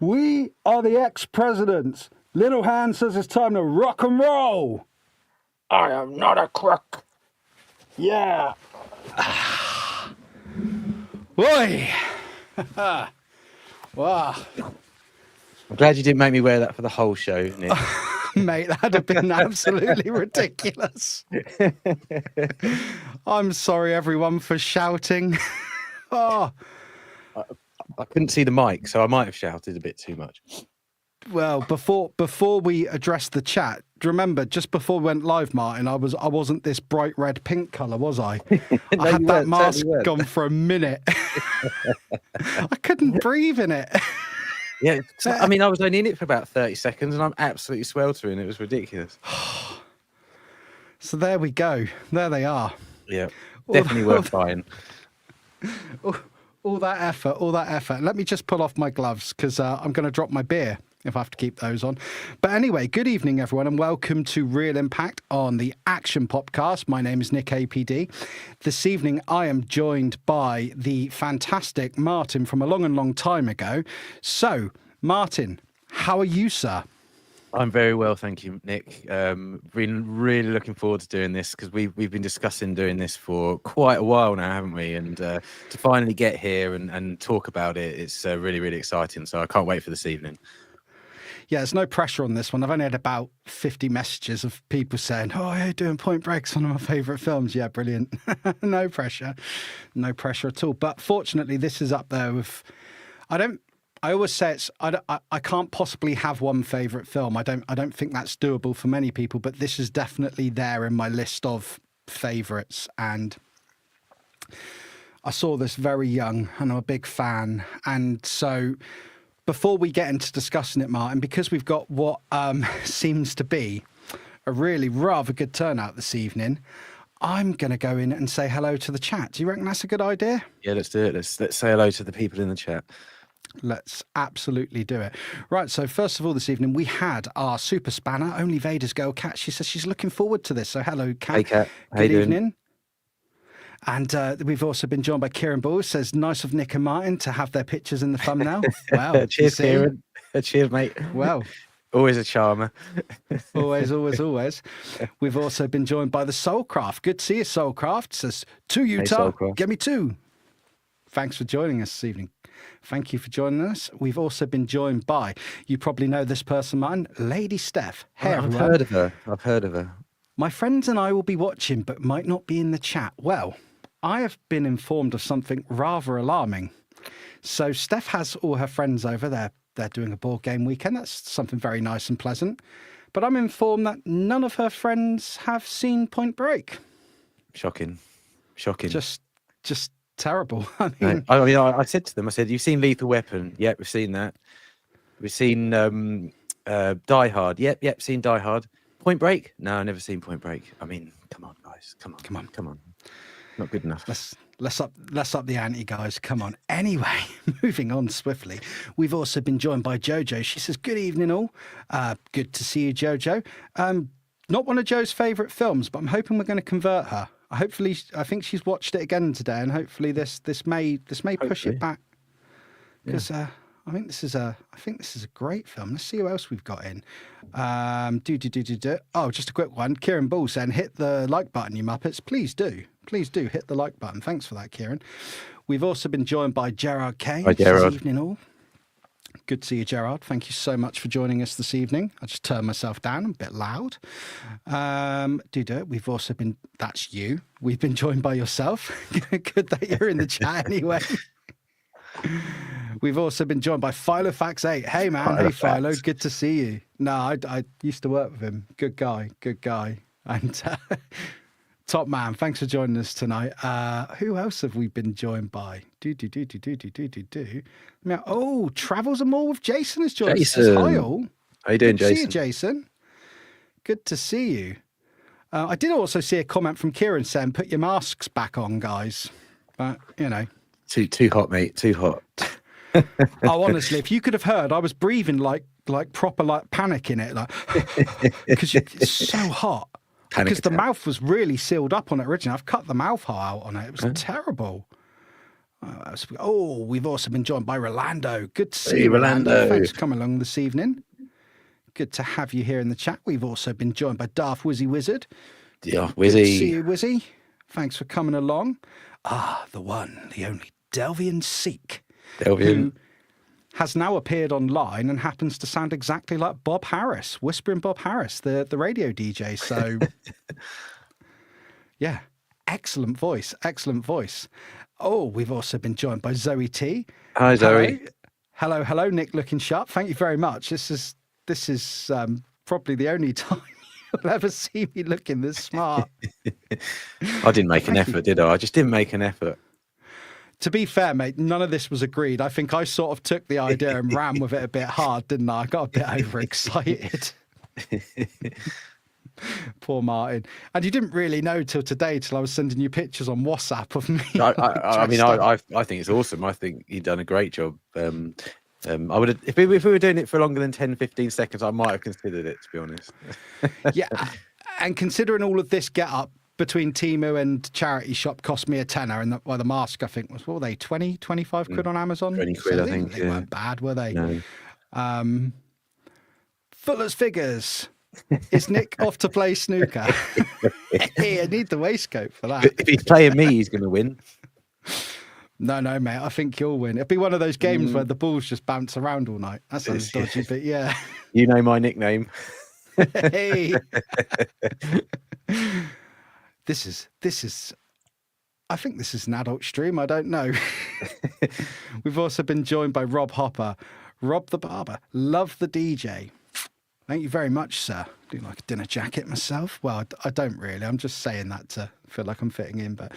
We are the ex-presidents. Little Hand says it's time to rock and roll. I am not a crook. Yeah. Oi. Wow. I'm glad you didn't make me wear that for the whole show, Nick. Mate, that'd have been absolutely ridiculous. I'm sorry, everyone, for shouting. Oh. I couldn't see the mic, so I might have shouted a bit too much. Well, before we addressed the chat, do you remember just before we went live, Martyn? I wasn't this bright red pink colour, was I? No, I had that mask totally on for a minute. I couldn't breathe in it. Yeah, I mean, I was only in it for about 30 seconds, and I'm absolutely sweltering. It was ridiculous. So there we go. There they are. Yeah, definitely worth buying. All that effort. Let me just pull off my gloves because I'm going to drop my beer if I have to keep those on. But anyway, good evening, everyone, and welcome to Real Impact on the Action Popcast. My name is Nick APD. This evening, I am joined by the fantastic Martyn from a long and long time ago. So, Martyn, how are you, sir? I'm very well, thank you, Nick. Been really looking forward to doing this because we've been discussing doing this for quite a while now, haven't we? And to finally get here and talk about it, it's really, really exciting. So I can't wait for this evening. Yeah, there's no pressure on this one. I've only had about 50 messages of people saying, oh, you're doing Point Break, it's one of my favourite films. Yeah, brilliant. No pressure. No pressure at all. But fortunately, this is up there with... I always say I can't possibly have one favourite film. I don't think that's doable for many people, but this is definitely there in my list of favourites. And I saw this very young, and I'm a big fan. And so before we get into discussing it, Martyn, because we've got what seems to be a really rather good turnout this evening, I'm going to go in and say hello to the chat. Do you reckon that's a good idea? Yeah, let's do it. Let's say hello to the people in the chat. Let's absolutely do it. Right, so first of all this evening, we had our super spanner, Only Vader's Girl, Kat. She says she's looking forward to this. So hello, Kat. Hey, Kat. Good evening. And we've also been joined by Kieran Bull. Says, nice of Nick and Martyn to have their pictures in the thumbnail. Wow. Cheers, Kieran. Cheers, mate. Well. Always a charmer. Always. We've also been joined by the Soulcraft. Good to see you, Soulcraft. Says, to Utah, hey, get me two. Thanks for joining us this evening. Thank you for joining us. We've also been joined by, you probably know this person, Martyn, Lady Steph. Hey, I've everyone. I've heard of her. My friends and I will be watching, but might not be in the chat. Well, I have been informed of something rather alarming. So Steph has all her friends over there. They're doing a board game weekend. That's something very nice and pleasant. But I'm informed that none of her friends have seen Point Break. Shocking. Just terrible. I said to them, I said, you've seen Lethal Weapon? Yep, we've seen that. We've seen Die Hard. Yep, seen Die Hard. Point Break? No, I've never seen Point Break. I mean, come on, guys. Come on. Not good enough. Let's up the ante, guys. Come on. Anyway, moving on swiftly. We've also been joined by Jojo. She says, good evening all. Good to see you, Jojo. Not one of Joe's favourite films, but I'm hoping we're going to convert her. I think she's watched it again today, and hopefully this may push it back. Because I think this is a great film. Let's see who else we've got in. Oh, just a quick one. Kieran Bull saying, hit the like button, you Muppets. Please do hit the like button. Thanks for that, Kieran. We've also been joined by Gerard K. Hi, Gerard. This evening all. Good to see you, Gerard. Thank you so much for joining us this evening. I just turned myself down. I'm a bit loud. We've also been... That's you. We've been joined by yourself. Good that you're in the chat anyway. We've also been joined by Philofax 8. Hey, man. Hey, Philo. Good to see you. No, I used to work with him. Good guy. And... top man, thanks for joining us tonight. Who else have we been joined by? Oh, Travels and More with Jason has joined us. Hi all. How you doing, Jason? Jason? See you, Jason. Good to see you. I did also see a comment from Kieran saying, put your masks back on, guys. But, you know. Too hot, mate. Too hot. Oh, honestly, if you could have heard, I was breathing like proper panic in it. Because it's so hot. Because the mouth was really sealed up on it originally. I've cut the mouth hole out on it. It was terrible. Oh, we've also been joined by Rolando. Good to see Hey, you, Rolando. Rolando. Thanks for coming along this evening. Good to have you here in the chat. We've also been joined by Darth Wizzy Wizard. Yeah, Good to see Wizzy. you, Wizzy. Thanks for coming along. Ah, the one, the only Delvian Seek, who has now appeared online and happens to sound exactly like Bob Harris, Whispering Bob Harris, the radio DJ. So, yeah, excellent voice, excellent voice. Oh, we've also been joined by Zoe T. Hi, Zoe. Hello, Nick, looking sharp. Thank you very much. This is probably the only time you'll ever see me looking this smart. I didn't make an effort, did I? I just didn't make an effort. To be fair, mate, none of this was agreed. I think I sort of took the idea and ran with it a bit hard, didn't I? I got a bit overexcited. Poor Martyn. And you didn't really know till today, till I was sending you pictures on WhatsApp of me. I think it's awesome. I think you've done a great job. I would have, if we were doing it for longer than 10, 15 seconds, I might have considered it, to be honest. Yeah. And considering all of this get up between Temu and charity shop cost me a tenner, and the mask, I think, was, what were they, 20, 25 quid on Amazon? 20 quid, so I think. They weren't bad, were they? No. Fuller's Figures. Is Nick off to play snooker? Hey, I need the waistcoat for that. If he's playing me, he's going to win. No, mate. I think you'll win. It'll be one of those games where the balls just bounce around all night. That sounds dodgy, but yeah. You know my nickname. Hey. This is. I think this is an adult stream. I don't know. We've also been joined by Rob Hopper, Rob the Barber, Love the DJ. Thank you very much, sir. I do like a dinner jacket myself. Well, I don't really. I'm just saying that to feel like I'm fitting in. But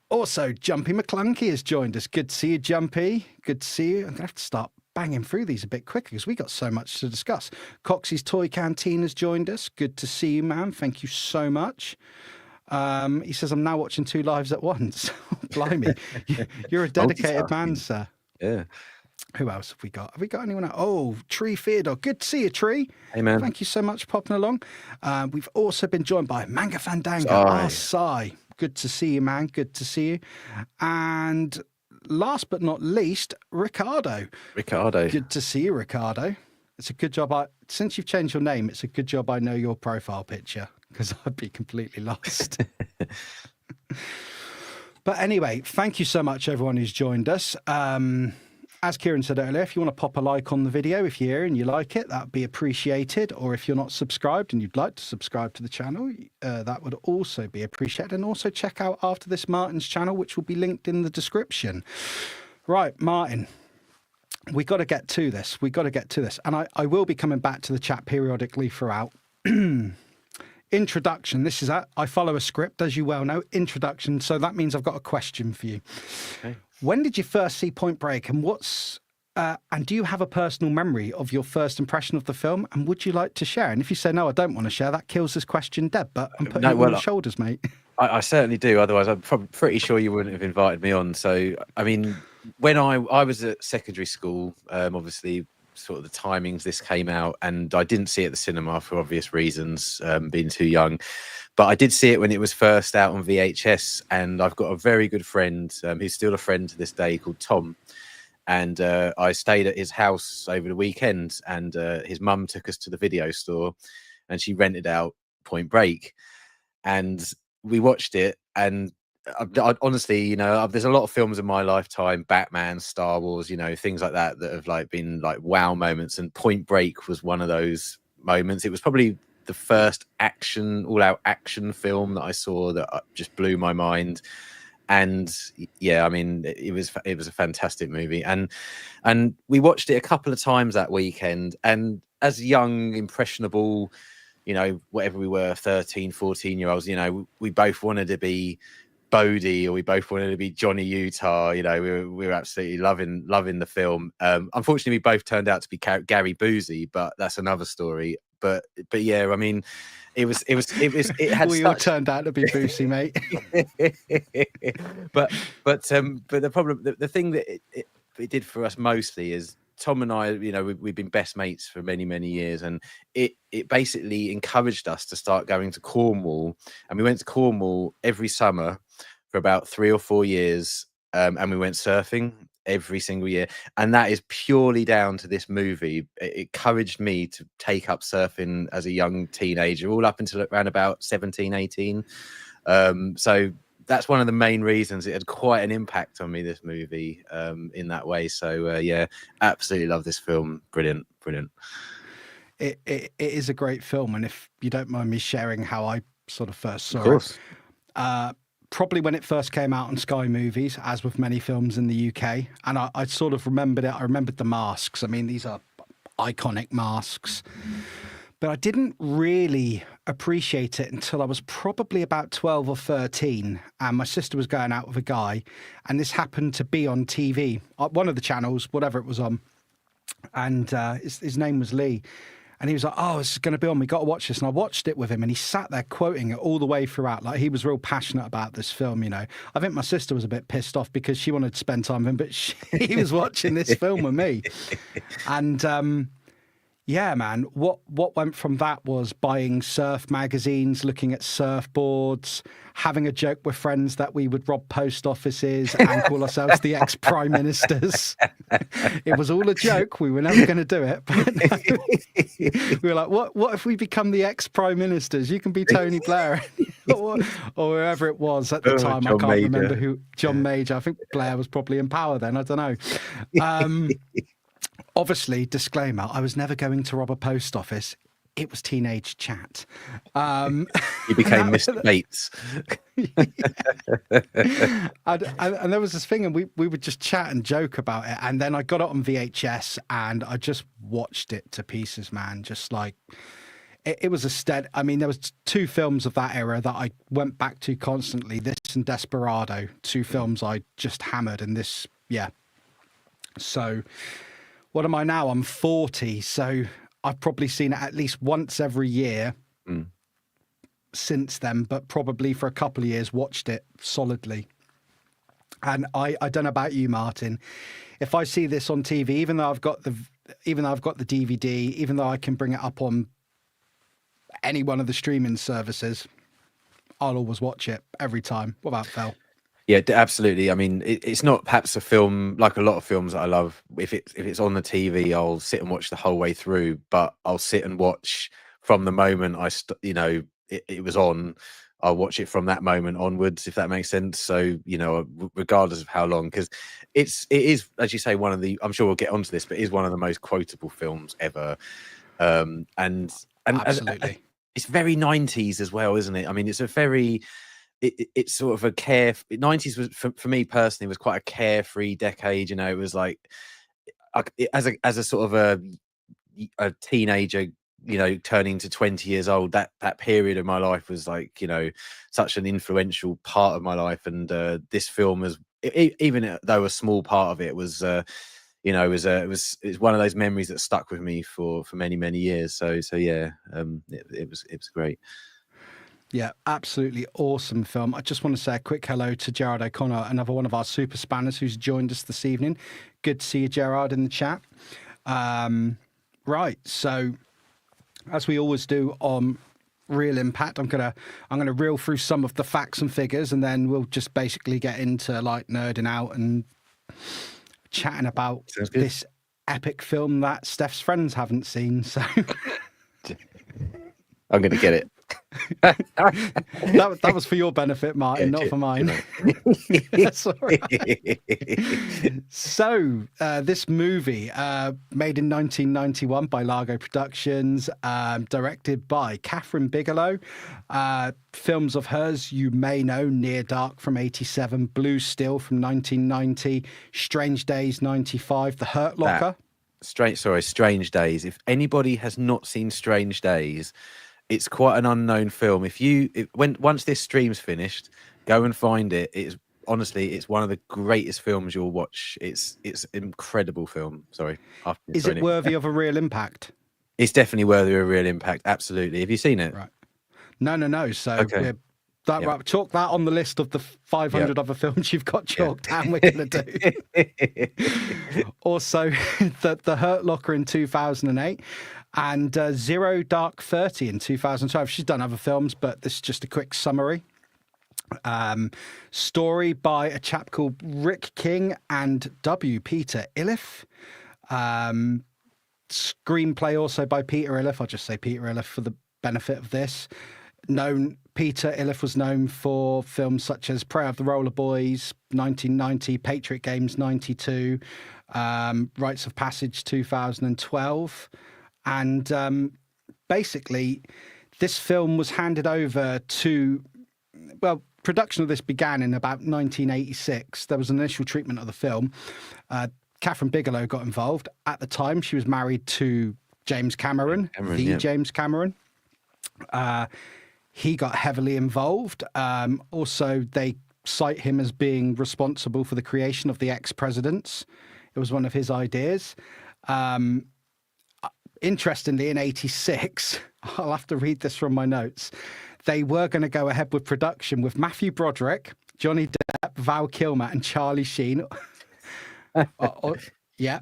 also, Jumpy McClunky has joined us. Good to see you, Jumpy. Good to see you. I'm going to have to start banging through these a bit quicker because we got so much to discuss. Coxie's Toy Canteen has joined us. Good to see you, man. Thank you so much. He says, I'm now watching 2 lives at once. Blimey. You're a dedicated man, sir. Yeah. Who else have we got? Have we got anyone else? Oh, Tree Theodore. Good to see you, Tree. Hey, man. Thank you so much for popping along. We've also been joined by Manga Fandango. Sai. Good to see you, man. Good to see you. And last but not least, Ricardo. Good to see you, Ricardo. It's a good job. Since you've changed your name, it's a good job I know your profile picture because I'd be completely lost. But anyway, thank you so much, everyone who's joined us. As Kieran said earlier, if you want to pop a like on the video, if you're here and you like it, that'd be appreciated. Or if you're not subscribed and you'd like to subscribe to the channel, that would also be appreciated. And also check out After This Martyn's channel, which will be linked in the description. Right, Martyn, we got to get to this. And I will be coming back to the chat periodically throughout. Introduction. This is I follow a script, as you well know. Introduction. So that means I've got a question for you. Okay. When did you first see Point Break, and and do you have a personal memory of your first impression of the film, and would you like to share? And if you say no, I don't want to share, that kills this question dead. But I'm putting you on your shoulders, mate. I certainly do. Otherwise, I'm pretty sure you wouldn't have invited me on. So, I mean, when I was at secondary school, obviously, sort of the timings this came out, and I didn't see it at the cinema for obvious reasons, being too young. But I did see it when it was first out on VHS, and I've got a very good friend who's still a friend to this day called Tom. And I stayed at his house over the weekend, and his mum took us to the video store, and she rented out Point Break, and we watched it. And I honestly, you know, there's a lot of films in my lifetime, Batman, Star Wars, you know, things like that have been wow moments, and Point Break was one of those moments. It was probably the first all-out action film that I saw that just blew my mind. And yeah, I mean, it was a fantastic movie, and we watched it a couple of times that weekend. And as young, impressionable, you know, whatever we were, 13, 14-year-olds, you know, we both wanted to be Bodhi, or we both wanted to be Johnny Utah. You know, we were absolutely loving the film. Unfortunately, we both turned out to be Gary Boozy, but that's another story. But yeah, I mean, it had we all turned out to be Boozy, mate. but the problem, the thing that it did for us mostly is Tom and I, you know, we've been best mates for many, many years, and it basically encouraged us to start going to Cornwall, and we went to Cornwall every summer for about 3 or 4 years. and we went surfing every single year, and that is purely down to this movie. It encouraged me to take up surfing as a young teenager, all up until around about 17, 18. So that's one of the main reasons it had quite an impact on me, this movie, in that way. So yeah, absolutely love this film. Brilliant. It is a great film, and if you don't mind me sharing how I sort of first saw Of course. it, probably when it first came out on Sky Movies, as with many films in the UK, and I sort of remembered it. I remembered the masks. I mean, these are iconic masks. But I didn't really appreciate it until I was probably about 12 or 13. And my sister was going out with a guy, and this happened to be on TV, one of the channels, whatever it was on. And his name was Lee. And he was like, oh, this is going to be on. We got to watch this. And I watched it with him, and he sat there quoting it all the way throughout. Like, he was real passionate about this film, you know. I think my sister was a bit pissed off because she wanted to spend time with him, but he was watching this film with me. And yeah, man, what went from that was buying surf magazines, looking at surfboards, having a joke with friends that we would rob post offices and call ourselves the ex-prime ministers. It was all a joke. We were never going to do it. But no, we were like, what if we become the ex-prime ministers? You can be Tony Blair or whoever it was at the time. John I can't Major. remember who. John Major. I think Blair was probably in power then. I don't know. Obviously, disclaimer, I was never going to rob a post office. It was teenage chat. You became Mr. Bates. And there was this thing, and we would just chat and joke about it. And then I got it on VHS, and I just watched it to pieces, man. Just like, it was a stead. I mean, there was two films of that era that I went back to constantly. This and Desperado, two films I just hammered. And this, yeah. So... what am I now? I'm 40, so I've probably seen it at least once every year since then, but probably for a couple of years watched it solidly. And I don't know about you, Martyn. If I see this on TV, even though I've got the DVD, even though I can bring it up on any one of the streaming services, I'll always watch it every time without fail. Yeah, absolutely. I mean, it's not perhaps a film like a lot of films that I love. If it's on the TV, I'll sit and watch the whole way through. But I'll sit and watch from the moment it was on. I'll watch it from that moment onwards, if that makes sense. So, you know, regardless of how long, because it is, as you say, one of the. I'm sure we'll get onto this, but it is one of the most quotable films ever. And Absolutely, it's very 90s as well, isn't it? I mean, it's a very. It's sort of a 90s was for me personally was quite a carefree decade. You know, it was like as a sort of a teenager, you know, turning to 20 years old, that period of my life was like, you know, such an influential part of my life. And this film was, even though a small part of it was, you know, it was one of those memories that stuck with me for many years. So yeah, it was great. Yeah, absolutely awesome film. I just want to say a quick hello to Gerard O'Connor, another one of our super spanners who's joined us this evening. Good to see you, Gerard, in the chat. Right, so as we always do on Real Impact, I'm gonna reel through some of the facts and figures, and then we'll just basically get into like nerding out and chatting about this epic film that Steph's friends haven't seen. So I'm gonna get it. that was for your benefit, Martyn, not for mine. That's all right. So this movie, made in 1991 by Largo Productions, directed by Catherine Bigelow. Films of hers you may know: Near Dark from 87, Blue Steel from 1990, Strange Days 95, The Hurt Locker. Strange Days. If anybody has not seen Strange Days, it's quite an unknown film. Once this stream's finished, go and find it. It's honestly, it's one of the greatest films you'll watch. It's an incredible film. Is it worthy of a real impact? It's definitely worthy of a real impact. Absolutely. Have you seen it? Right. No. So okay. Right, chalk that on the list of the 500 other films you've got chalked down. We're going to do. Also, the Hurt Locker in 2008. And Zero Dark 30 in 2012. She's done other films, but this is just a quick summary. Story by a chap called Rick King and W. Peter Iliff. Screenplay also by Peter Iliff. I'll just say Peter Iliff for the benefit of this. Peter Iliff was known for films such as Prayer of the Roller Boys, 1990, Patriot Games, 92, Rites of Passage, 2012. And basically, this film was handed over to, well, production of this began in about 1986. There was an initial treatment of the film. Catherine Bigelow got involved. At the time, she was married to James Cameron, James Cameron. He got heavily involved. Also, they cite him as being responsible for the creation of the ex-presidents. It was one of his ideas. Interestingly, in 86, I'll have to read this from my notes, they were going to go ahead with production with Matthew Broderick, Johnny Depp, Val Kilmer, and Charlie Sheen. Yeah.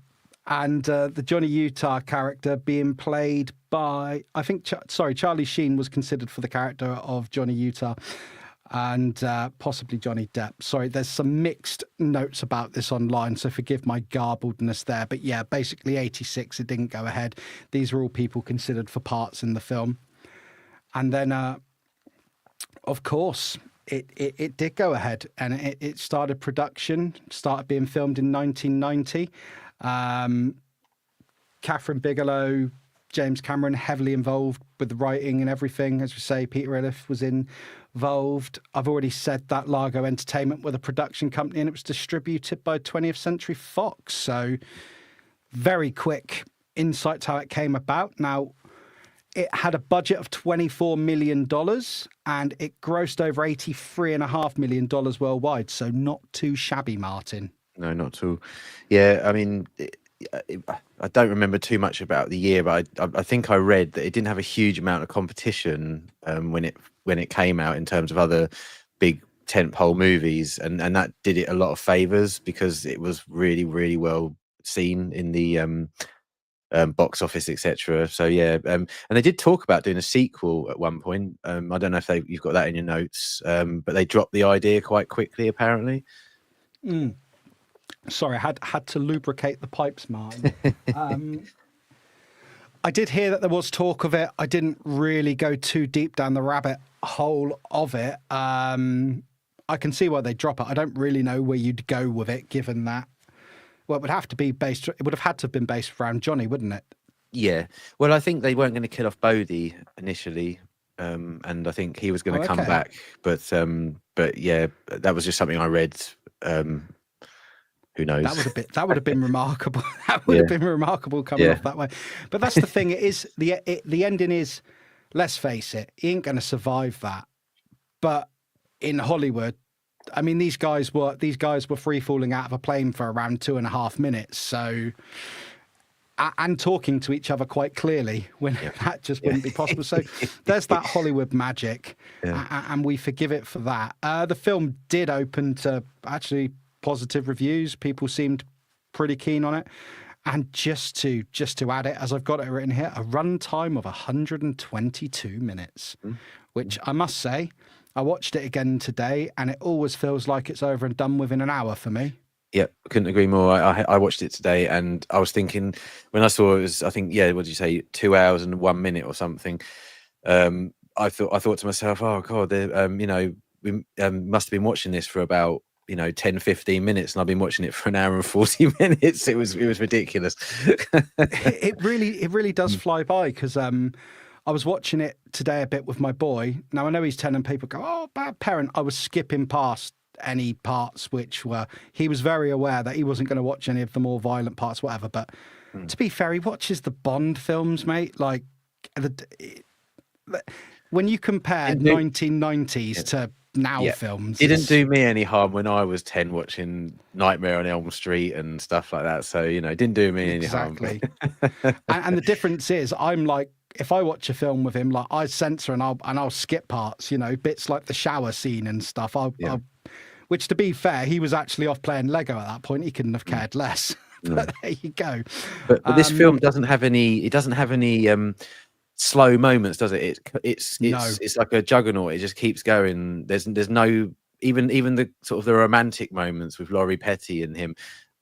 And the Johnny Utah character being played by, I think, Charlie Sheen was considered for the character of Johnny Utah and possibly Johnny Depp. Sorry, there's some mixed notes about this online, so forgive my garbledness there. But yeah, basically 86, it didn't go ahead. These were all people considered for parts in the film. And then, of course, it did go ahead and it started production, started being filmed in 1990. Catherine Bigelow, James Cameron heavily involved with the writing and everything. As we say, Peter Iliff was involved. I've already said that Largo Entertainment were the production company and it was distributed by 20th Century Fox. So very quick insight to how it came about. Now, it had a budget of $24 million and it grossed over $83.5 million worldwide. So not too shabby, Martyn. No, not at all. Yeah, I mean, I don't remember too much about the year, but I think I read that it didn't have a huge amount of competition when it came out in terms of other big tentpole movies, and that did it a lot of favors because it was really, really well seen in the box office, etc. So yeah, and they did talk about doing a sequel at one point. I don't know if you've got that in your notes, but they dropped the idea quite quickly, apparently. Sorry, I had to lubricate the pipes, Martyn. I did hear that there was talk of it. I didn't really go too deep down the rabbit hole of it. I can see why they drop it. I don't really know where you'd go with it, given that. Well, it would have to be based. It would have had to have been based around Johnny, wouldn't it? Yeah. Well, I think they weren't going to kill off Bodhi initially, and I think he was going to come back. But yeah, that was just something I read. Who knows? That would have been remarkable. That would have been remarkable coming off that way. But that's the thing. It is the ending is. Let's face it, he ain't going to survive that. But in Hollywood, I mean, these guys were free falling out of a plane for around 2.5 minutes. So, and talking to each other quite clearly when that just wouldn't be possible. So there's that Hollywood magic, and we forgive it for that. The film did open to actually positive reviews. People seemed pretty keen on it. And just to add it, as I've got it written here, a runtime of 122 minutes, which I must say, I watched it again today, and it always feels like it's over and done within an hour for me. Yeah, couldn't agree more. I watched it today, and I was thinking when I saw it was, I think, what did you say, 2 hours and 1 minute or something. I thought to myself, oh God, we must have been watching this for about 10, 15 minutes, and I've been watching it for an hour and 40 minutes. It was ridiculous. it really does fly by, because I was watching it today a bit with my boy. Now, I know he's 10 and people go, oh, bad parent. I was skipping past any parts which were, he was very aware that he wasn't going to watch any of the more violent parts, whatever. But to be fair, he watches the Bond films, mate. Like, when you compare 1990s to now films, didn't do me any harm when I was 10 watching Nightmare on Elm Street and stuff like that. So, it didn't do me any harm. and the difference is, I'm like, if I watch a film with him, like, I censor and I'll skip parts, bits like the shower scene and stuff. Which, to be fair, he was actually off playing Lego at that point. He couldn't have cared less. But there you go. But this film doesn't have any. It doesn't have any slow moments, does it? It's like a juggernaut. It just keeps going. There's no even the sort of the romantic moments with Laurie Petty and him,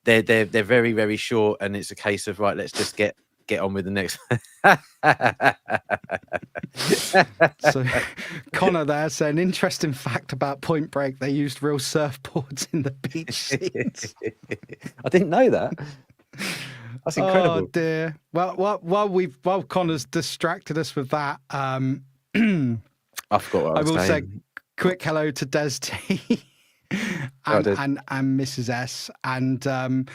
they're very, very short, and it's a case of, right, let's just get on with the next. So Connor there saying, interesting fact about Point Break, they used real surfboards in the beach scenes. I didn't know that. That's incredible. Oh dear. Well, while Connor's distracted us with that, I forgot what I was will saying. say quick hello to Des T and Mrs. S. And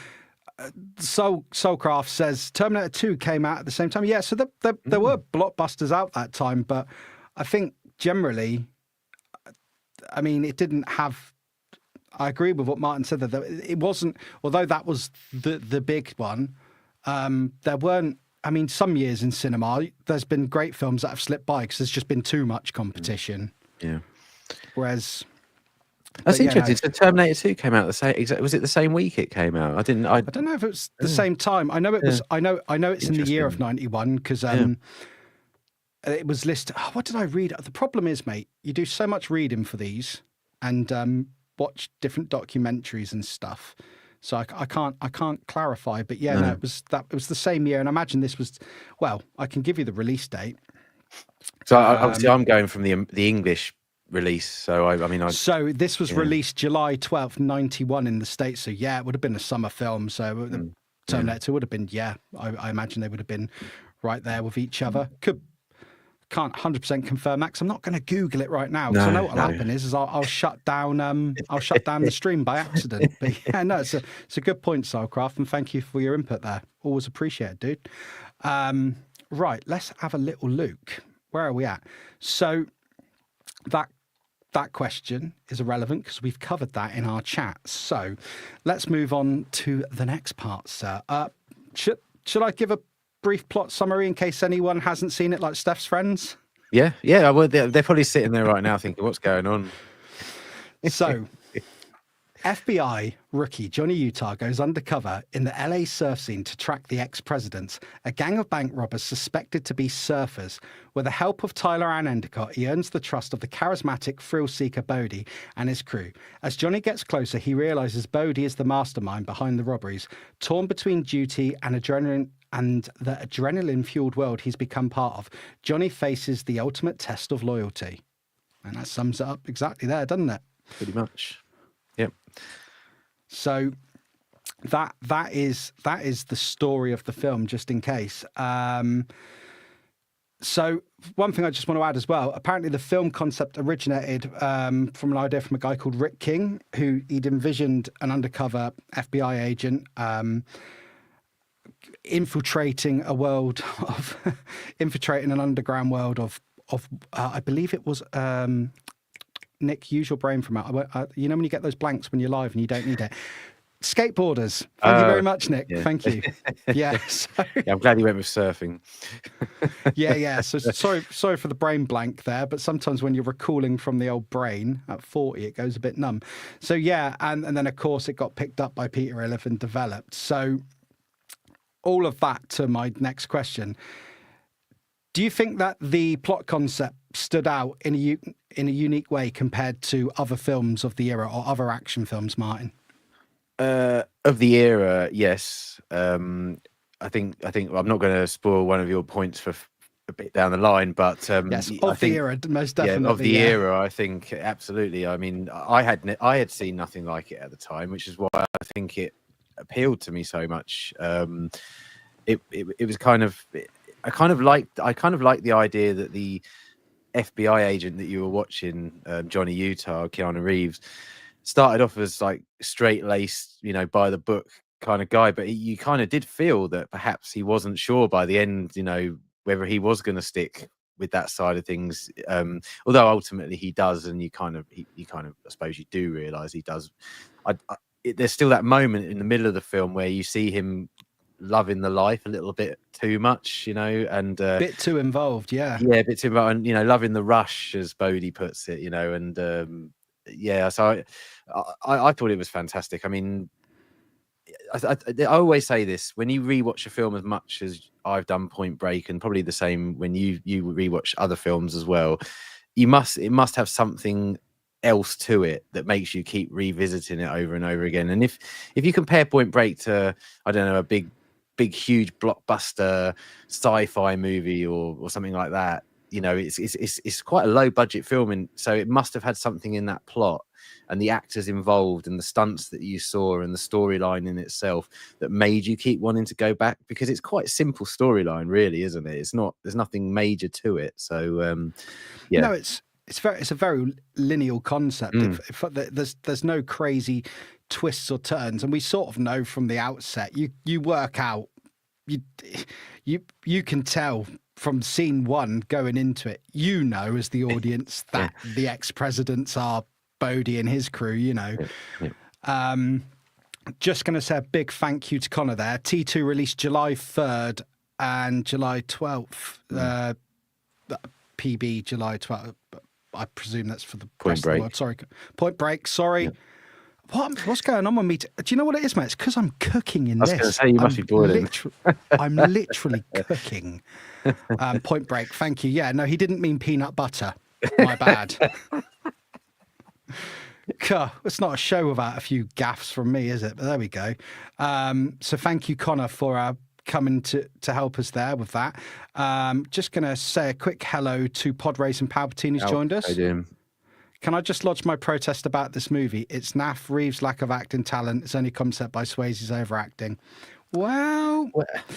Soulcraft says Terminator 2 came out at the same time. Yeah, so there were blockbusters out that time, but I think generally, I mean, it didn't have. I agree with what Martyn said, that it wasn't, although that was the big one, there weren't, I mean, some years in cinema, there's been great films that have slipped by because there's just been too much competition. Yeah. Whereas... That's interesting. So Terminator 2 came out the same. Was it the same week it came out? I don't know if it was the same time. I know it was. I know it's in the year of 91 because it was listed. Oh, what did I read? The problem is, mate, you do so much reading for these and watch different documentaries and stuff. So I can't clarify. But yeah, no, it was the same year, and I imagine this was. Well, I can give you the release date. So obviously, I'm going from the English release, so I mean so this was released July 12th 91 in the States, so yeah, it would have been a summer film, so the Terminator 2 would have been, I imagine they would have been right there with each other. Can't 100% confirm that because I'm not going to Google it right now, because I know what'll happen is I'll shut down the stream by accident. But yeah, no, it's a good point, Soulcraft, and thank you for your input there. Always appreciate it, dude. Right, let's have a little look. Where are we at? So that question is irrelevant because we've covered that in our chat. So let's move on to the next part, sir. Should I give a brief plot summary in case anyone hasn't seen it, like Steph's friends? Yeah, I would. They're probably sitting there right now thinking, what's going on? So FBI rookie Johnny Utah goes undercover in the LA surf scene to track the ex-presidents, a gang of bank robbers suspected to be surfers. With the help of Tyler Ann Endicott, he earns the trust of the charismatic thrill-seeker Bodie and his crew. As Johnny gets closer, he realizes Bodie is the mastermind behind the robberies. Torn between duty and adrenaline and the adrenaline-fueled world he's become part of, Johnny faces the ultimate test of loyalty. And that sums it up exactly there, doesn't it? Pretty much. Yep. So that is the story of the film, just in case. So one thing I just want to add as well, apparently the film concept originated from an idea from a guy called Rick King, who he'd envisioned an undercover FBI agent infiltrating an underground world of I believe it was Nick, use your brain from it. You know when you get those blanks when you're live and you don't need it. Skateboarders. Thank you very much, Nick. Yeah. Thank you. Yeah. I'm glad you went with surfing. Yeah. So sorry for the brain blank there, but sometimes when you're recalling from the old brain at 40, it goes a bit numb. So yeah, and then of course it got picked up by Peter Illiff and developed. So all of that to my next question. Do you think that the plot concept stood out in a unique way compared to other films of the era or other action films, Martyn? Of the era, yes. I think I'm not going to spoil one of your points for a bit down the line, but yes, the era, most definitely. Yeah, of the era, I think absolutely. I mean, I had seen nothing like it at the time, which is why I think it appealed to me so much. It was kind of. I kind of liked the idea that the FBI agent that you were watching, Johnny Utah, Keanu Reeves, started off as like straight-laced, by the book kind of guy, but you kind of did feel that perhaps he wasn't sure by the end, whether he was going to stick with that side of things. Although ultimately he does, and you kind of, I suppose you do realize he does. There's still that moment in the middle of the film where you see him loving the life a little bit too much, and a bit too involved, a bit too involved, and loving the rush, as Bodie puts it, and so I thought it was fantastic. I mean, I always say this: when you rewatch a film as much as I've done Point Break, and probably the same when you rewatch other films as well, it must have something else to it that makes you keep revisiting it over and over again. And if you compare Point Break to, I don't know, a big huge blockbuster sci-fi movie or something like that, you know, it's quite a low budget film, and so it must have had something in that plot and the actors involved and the stunts that you saw and the storyline in itself that made you keep wanting to go back, because it's quite a simple storyline, really, isn't it? There's nothing major to it. So yeah. No, it's a very linear concept. There's no crazy twists or turns, and we sort of know from the outset. You work out, you can tell from scene one going into it. You know, as the audience, that the ex-presidents are Bodhi and his crew. You know. Just going to say a big thank you to Connor there. T2 released July 3rd and July 12th. PB July 12th. I presume that's for the Point Break. Of the world. Sorry, Point Break. Sorry. What's going on with me? Do you know what it is, mate? It's because I'm cooking in this. I was going to say, you must be boiling. I'm literally cooking. Point Break. Thank you. Yeah, no, he didn't mean peanut butter. My bad. It's not a show without a few gaffes from me, is it? But there we go. So thank you, Connor, for coming to help us there with that. Just going to say a quick hello to Podrace and Palpatine, who's joined us. How you doing? Can I just lodge my protest about this movie? It's naff. Reeves' lack of acting talent. It's only concept by Swayze's overacting. Well,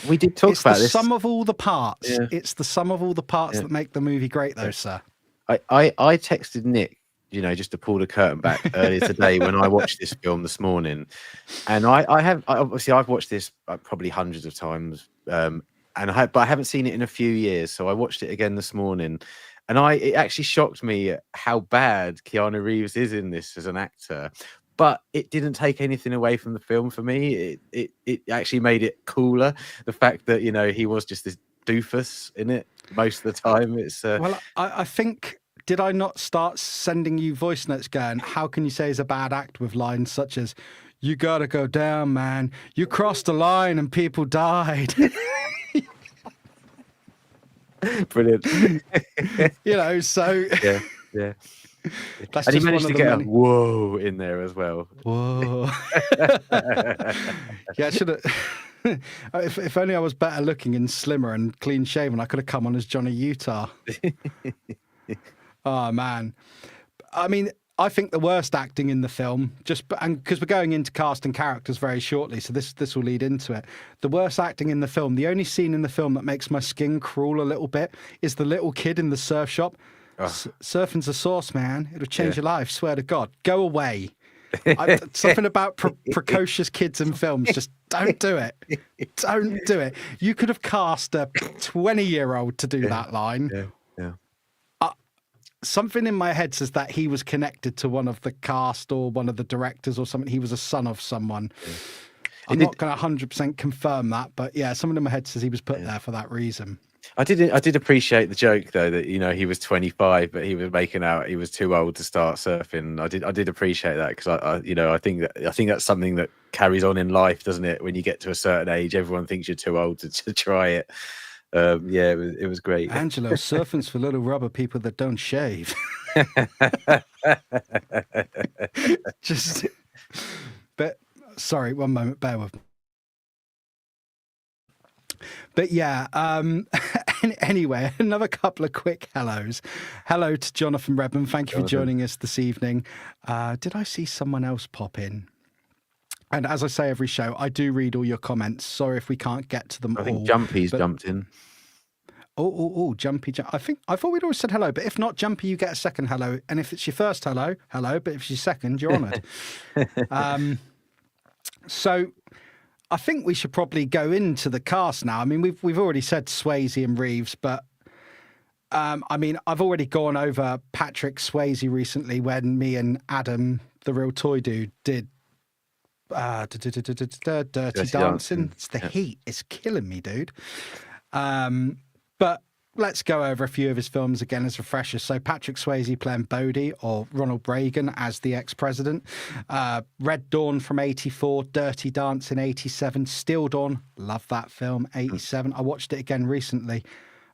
we did talk about this. It's the sum of all the parts. Yeah. It's the sum of all the parts that make the movie great, though, sir. I texted Nick, you know, just to pull the curtain back earlier today when I watched this film this morning, and I've watched this probably hundreds of times, but I haven't seen it in a few years, so I watched it again this morning, and it actually shocked me how bad Keanu Reeves is in this as an actor. But it didn't take anything away from the film for me. It actually made it cooler. The fact that, you know, he was just this doofus in it most of the time. It's well, I think. Did I not start sending you voice notes going, how can you say it's a bad act, with lines such as, you gotta go down, man. You crossed the line and people died. Brilliant. You know, so... Yeah. That's and he managed to get a whoa in there as well. Whoa. Yeah, I should have... if only I was better looking and slimmer and clean shaven, I could have come on as Johnny Utah. Oh, man. I mean, I think the worst acting in the film, and because we're going into cast and characters very shortly, so this will lead into it. The worst acting in the film, the only scene in the film that makes my skin crawl a little bit is the little kid in the surf shop. Surfing's a sauce, man. It'll change your life, swear to God. Go away. Something about precocious kids in films. Just don't do it. Don't do it. You could have cast a 20-year-old to do that line. Yeah. Something in my head says that he was connected to one of the cast or one of the directors or something. He was a son of someone. Yeah. I'm not going to 100% confirm that, but yeah, something in my head says he was put there for that reason. I did appreciate the joke though, that, you know, he was 25, but he was making out he was too old to start surfing. I did appreciate that, because I think that's something that carries on in life, doesn't it? When you get to a certain age, everyone thinks you're too old to try it. Yeah, it was great. Angelo, surfing's for little rubber people that don't shave. But sorry, one moment, bear with me. But yeah, anyway, another couple of quick hellos. Hello to Jonathan Redman. Thank you for joining us this evening. Did I see someone else pop in? And as I say every show, I do read all your comments. Sorry if we can't get to them all. I think Jumpy's jumped in. Oh, Jumpy. I thought we'd always said hello, but if not, Jumpy, you get a second hello. And if it's your first hello, but if it's your second, you're honoured. So I think we should probably go into the cast now. I mean, we've already said Swayze and Reeves, but I mean, I've already gone over Patrick Swayze recently when me and Adam, the real toy dude, did Dirty Dancing. It's the heat. It's killing me, dude. But let's go over a few of his films again as refreshers. So Patrick Swayze playing Bodhi, or Ronald Reagan as the ex-president. Red Dawn from 84, Dirty Dancing 87, Still Dawn, love that film, 87. I watched it again recently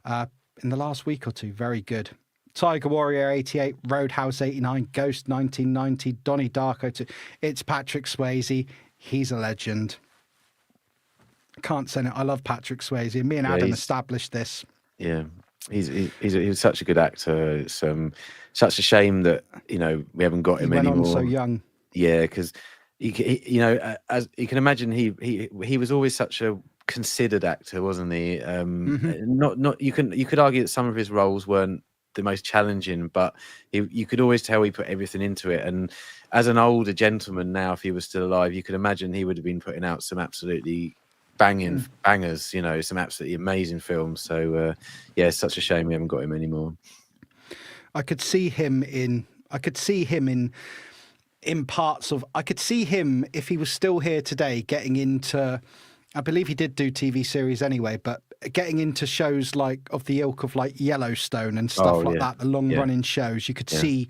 in the last week or two. Very good. Tiger Warrior 88, Roadhouse 89, Ghost 1990, Donnie Darko 2. It's Patrick Swayze. He's a legend. Can't say it. I love Patrick Swayze. Me and Adam established this. Yeah, he's such a good actor. It's such a shame that we haven't got him anymore. On so young. Yeah, because as you can imagine, he was always such a considered actor, wasn't he? Not you could argue that some of his roles weren't the most challenging, but you could always tell he put everything into it. And as an older gentleman now, if he was still alive, you could imagine he would have been putting out some absolutely bangers, some absolutely amazing films. So yeah, it's such a shame we haven't got him anymore. I could see him in parts of. I could see him, if he was still here today, getting into. I believe he did do TV series anyway, but getting into shows like of the ilk of like Yellowstone and stuff that, the long running shows. You could see.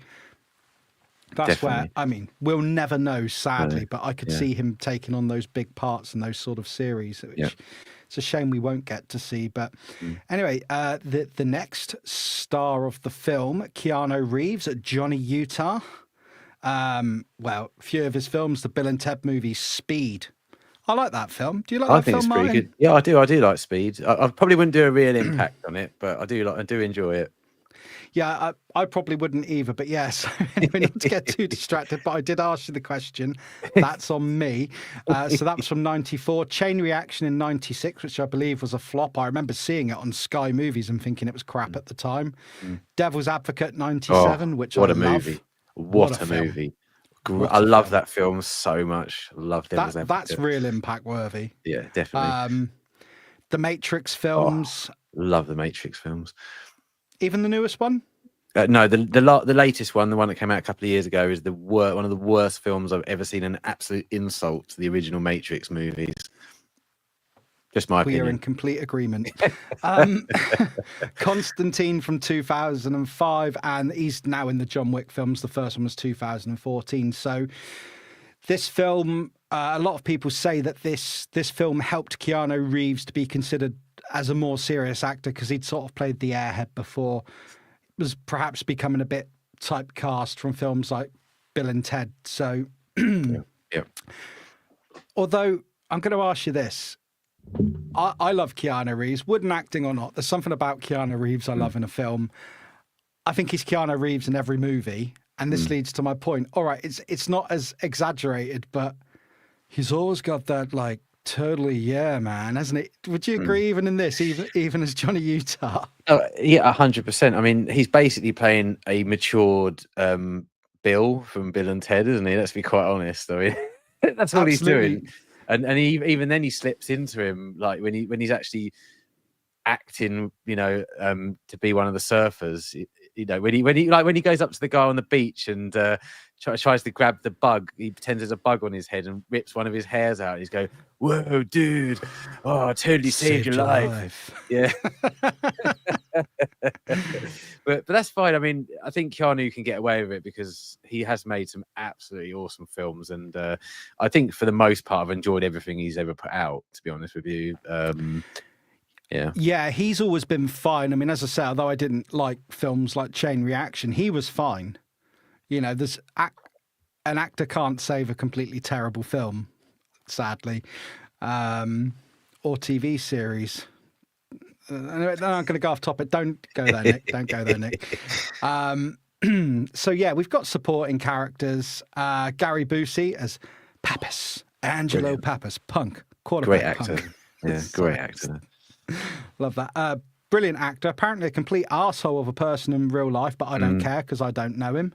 That's definitely. Where we'll never know, sadly, but I could see him taking on those big parts and those sort of series, which it's a shame we won't get to see. But anyway, the next star of the film, Keanu Reeves, Johnny Utah. Well, a few of his films, the Bill and Ted movie Speed. I like that film. Do you like that film, it's Martyn? Pretty good. Yeah, I do. I do like Speed. I probably wouldn't do a real impact on it, but I do enjoy it. Yeah, I probably wouldn't either. But yes, anyway, not to get too distracted. But I did ask you the question. That's on me. So that was from 94. Chain Reaction in 96, which I believe was a flop. I remember seeing it on Sky Movies and thinking it was crap at the time. Devil's Advocate 97, which what I a love. movie! What a movie! I love that film so much. I love Devil's Advocate. That's real impact worthy. Yeah, definitely. The Matrix films. Love the Matrix films. Even the newest one? No, the latest one, the one that came out a couple of years ago, is one of the worst films I've ever seen. An absolute insult to the original Matrix movies. Just my opinion. We are in complete agreement. Constantine from 2005, and he's now in the John Wick films. The first one was 2014. So this film, a lot of people say that this film helped Keanu Reeves to be considered as a more serious actor because he'd sort of played the airhead before. Was perhaps becoming a bit typecast from films like Bill and Ted. So, although I'm going to ask you this. I love Keanu Reeves, wooden acting or not. There's something about Keanu Reeves I love in a film. I think he's Keanu Reeves in every movie. And this leads to my point. All right, it's not as exaggerated, but he's always got that like totally man, hasn't it? Would you agree even in this, even as Johnny Utah? Yeah, 100%. I mean, he's basically playing a matured Bill from Bill and Ted, isn't he? Let's be quite honest. I mean, that's all he's doing. And even then he slips into him, like when he's actually acting, to be one of the surfers. When he goes up to the guy on the beach and tries to grab the bug, he pretends there's a bug on his head and rips one of his hairs out. He's going, "Whoa, dude! Oh, I totally saved your life." Yeah. but that's fine. I mean, I think Keanu can get away with it because he has made some absolutely awesome films, and I think for the most part, I've enjoyed everything he's ever put out. To be honest with you. Yeah, he's always been fine. I mean, as I say, although I didn't like films like Chain Reaction, he was fine. There's an actor can't save a completely terrible film, sadly, or TV series. Anyway, I'm going to go off topic. Don't go there, Nick. Don't go there, Nick. So yeah, we've got supporting characters. Gary Busey as Pappas, Angelo Pappas, punk, quarterback. Great actor. Punk. Yeah, great actor. Love that. Brilliant actor. Apparently a complete arsehole of a person in real life, but I don't care because I don't know him.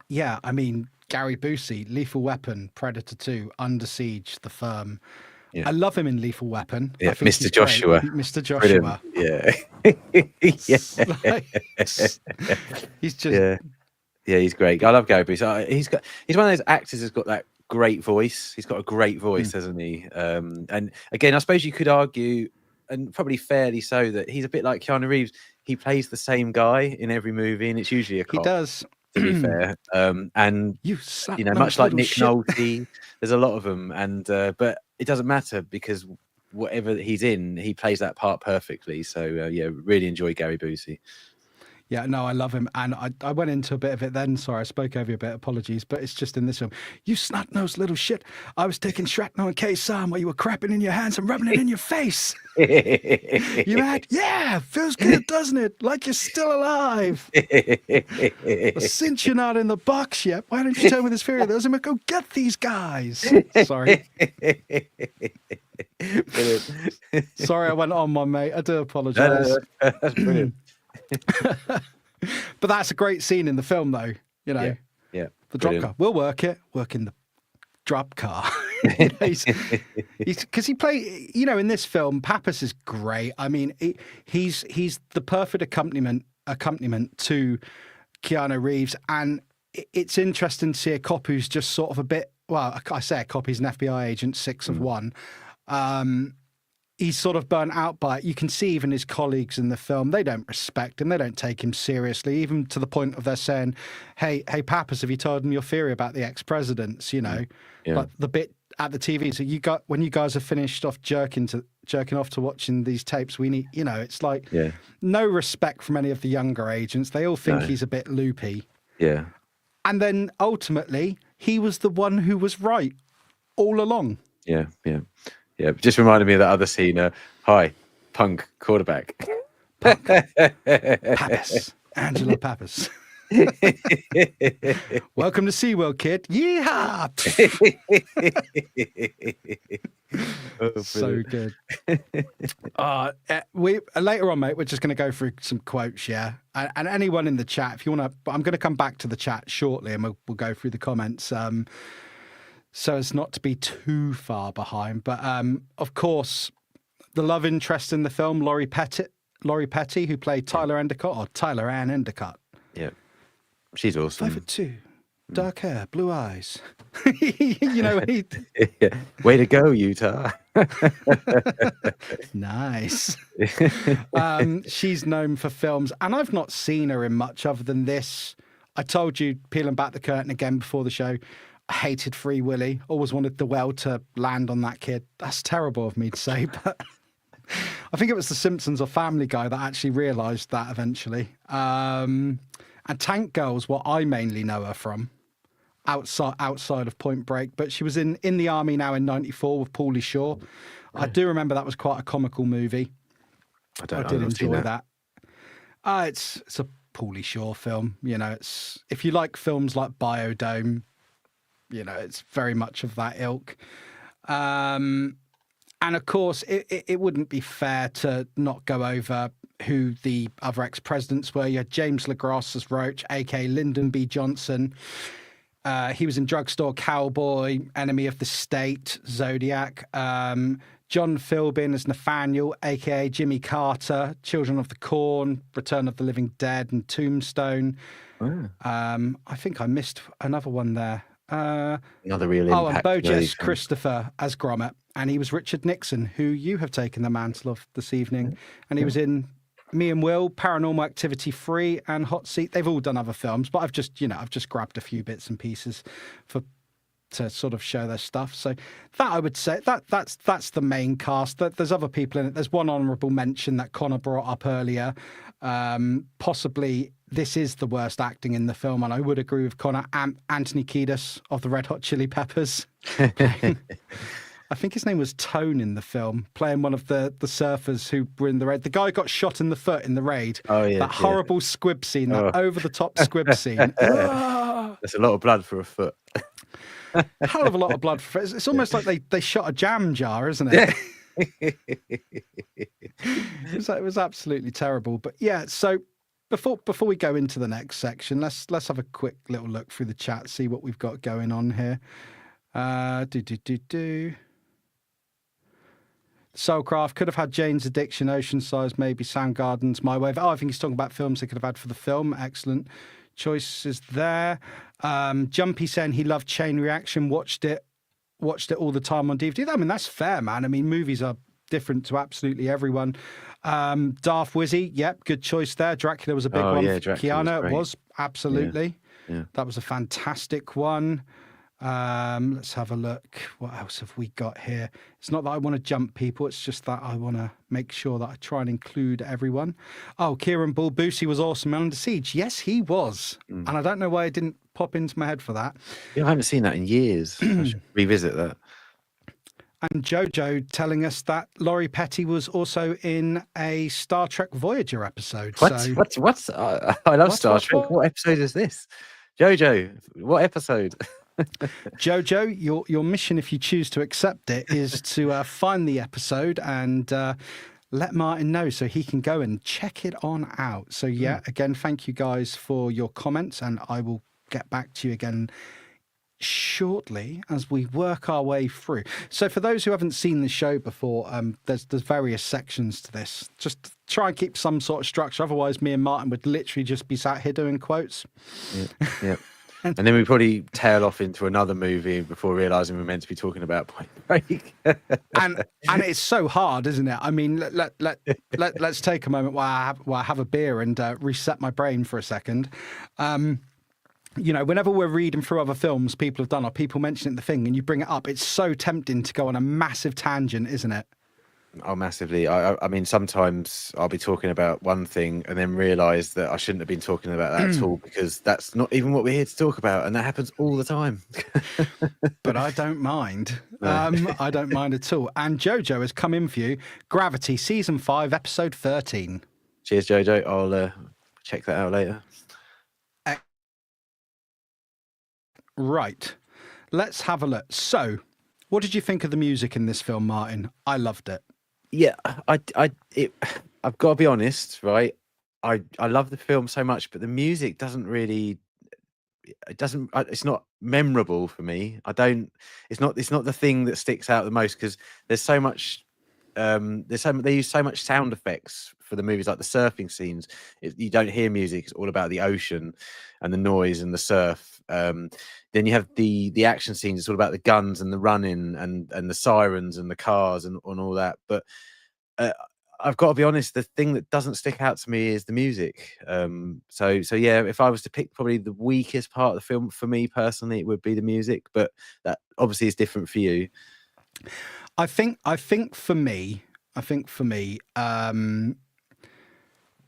Yeah, I mean, Gary Busey, Lethal Weapon, Predator 2, Under Siege, The Firm. Yeah. I love him in Lethal Weapon. Yeah, Mr. Joshua. Mr. Joshua. Brilliant. Yeah. He's just... Yeah, he's great. I love Gary Busey. He's one of those actors who's got that great voice. He's got a great voice, hasn't he? And again, I suppose you could argue, and probably fairly so, that he's a bit like Keanu Reeves. He plays the same guy in every movie, and it's usually a cop. He does. To be fair, and much like Nick Nolte, there's a lot of them, and but it doesn't matter because whatever he's in, he plays that part perfectly. So yeah, really enjoy Gary Busey. Yeah, no, I love him. And I went into a bit of it then. Sorry, I spoke over you a bit. Apologies. But it's just in this film. You snot-nosed little shit. I was taking shrapnel and K-Sam while you were crapping in your hands and rubbing it in your face. You had, yeah, feels good, doesn't it? Like you're still alive. Well, since you're not in the box yet, why don't you tell me this theory? There's him. Go get these guys. Sorry. Sorry, I went on one, mate. I do apologise. That's brilliant. But that's a great scene in the film, though. You know, yeah, the drop car. We'll work it. Work in the drop car. You know, he's because he play. You know, in this film, Pappas is great. I mean, he's the perfect accompaniment to Keanu Reeves, and it's interesting to see a cop who's just sort of a bit. Well, I say a cop. He's an FBI agent, 6 of 1. He's sort of burnt out by it. You can see even his colleagues in the film, they don't respect him. They don't take him seriously, even to the point of they're saying, hey, Pappas, have you told him your theory about the ex-presidents, you know? Yeah. But the bit at the TV, so when you guys have finished off jerking off to watching these tapes, we need, you know, it's like no respect from any of the younger agents. They all think he's a bit loopy. Yeah. And then ultimately, he was the one who was right all along. Yeah, yeah. Yeah, just reminded me of that other scene. Hi, punk quarterback. Punk. Pappas. Angela Pappas. Welcome to SeaWorld, kid. Yeehaw! So good. We later on, mate, we're just going to go through some quotes, yeah? And anyone in the chat, if you want to... I'm going to come back to the chat shortly and we'll go through the comments. So as not to be too far behind. But, of course, the love interest in the film, Laurie Petty, who played Tyler Endicott, or Tyler Ann Endicott. Yeah. She's awesome. 5'2", dark hair, blue eyes. You know, way to go, Utah. Nice. She's known for films, and I've not seen her in much other than this. I told you, peeling back the curtain again before the show, I hated Free Willy. Always wanted the well to land on that kid. That's terrible of me to say, but I think it was The Simpsons or Family Guy that actually realised that eventually. And Tank Girl's what I mainly know her from, outside of Point Break. But she was in the army now in '94 with Pauly Shore. I do remember that was quite a comical movie. I did enjoy that. It's a Pauly Shore film. You know, it's if you like films like Biodome. You know, it's very much of that ilk. And of course, it wouldn't be fair to not go over who the other ex-presidents were. You had James LaGrosse as Roach, a.k.a. Lyndon B. Johnson. He was in Drugstore Cowboy, Enemy of the State, Zodiac. John Philbin as Nathaniel, a.k.a. Jimmy Carter, Children of the Corn, Return of the Living Dead, and Tombstone. I think I missed another one there. Another real impact. And Bojas Christopher as Gromit, and he was Richard Nixon, who you have taken the mantle of this evening, and he was in Me and Will, Paranormal Activity 3, and Hot Seat. They've all done other films, but I've just grabbed a few bits and pieces to sort of show their stuff. So that I would say that's the main cast. There's other people in it. There's one honourable mention that Connor brought up earlier. Possibly this is the worst acting in the film, and I would agree with Connor. Anthony Kiedis of the Red Hot Chili Peppers. I think his name was Tone in the film, playing one of the surfers who were in the raid. The guy got shot in the foot in the raid. Oh, yeah. That horrible squib scene, that over-the-top squib scene. There's a lot of blood for a foot. Hell of a lot of blood for it. It's almost like they shot a jam jar, isn't it? It was absolutely terrible. But yeah, so before we go into the next section, let's have a quick little look through the chat, see what we've got going on here. Soulcraft could have had Jane's Addiction, Ocean Size, maybe Soundgarden's My Way. I think he's talking about films they could have had for the film. Excellent choices there. Jumpy saying he loved Chain Reaction, watched it all the time on DVD. I mean, that's fair, man. I mean, movies are different to absolutely everyone. Darth Wizzy, yep, good choice there. Dracula was a big one. Yeah, Keanu was absolutely. Yeah. That was a fantastic one. Let's have a look. What else have we got here? It's not that I want to jump people. It's just that I want to make sure that I try and include everyone. Oh, Kieran Bull Boosie was awesome in Under Siege. Yes, he was. And I don't know why it didn't pop into my head for that. Yeah, I haven't seen that in years. I should revisit that. And Jojo telling us that Laurie Petty was also in a Star Trek Voyager episode. What? So, What? I love Star Trek. What episode is this? Jojo, what episode? Jojo, your mission, if you choose to accept it, is to find the episode and let Martyn know so he can go and check it on out. So, yeah, again, thank you guys for your comments, and I will get back to you again shortly as we work our way through. So for those who haven't seen the show before, there's various sections to this. Just try and keep some sort of structure. Otherwise, me and Martyn would literally just be sat here doing quotes. Yeah. And then we probably tail off into another movie before realizing we're meant to be talking about Point Break. and it's so hard, isn't it? I mean, let's take a moment while I have a beer and reset my brain for a second. You know, whenever we're reading through other films people have done or people mention it in the thing and you bring it up, it's so tempting to go on a massive tangent, isn't it? Oh, massively. I mean, sometimes I'll be talking about one thing and then realise that I shouldn't have been talking about that at all, because that's not even what we're here to talk about, and that happens all the time. But I don't mind. No. I don't mind at all. And Jojo has come in for you. Gravity, Season 5, Episode 13. Cheers, Jojo. I'll check that out later. Right. Let's have a look. So, what did you think of the music in this film, Martyn? I loved it. Yeah, I've got to be honest, right? I love the film so much, but the music doesn't really. It's not memorable for me. It's not the thing that sticks out the most, because there's so much. They use so much sound effects for the movies, like the surfing scenes. You don't hear music. It's all about the ocean and the noise and the surf. Then you have the action scenes. It's all about the guns and the running and the sirens and the cars and all that. But I've got to be honest, the thing that doesn't stick out to me is the music. So yeah, if I was to pick probably the weakest part of the film for me personally, it would be the music. But that obviously is different for you. I think for me,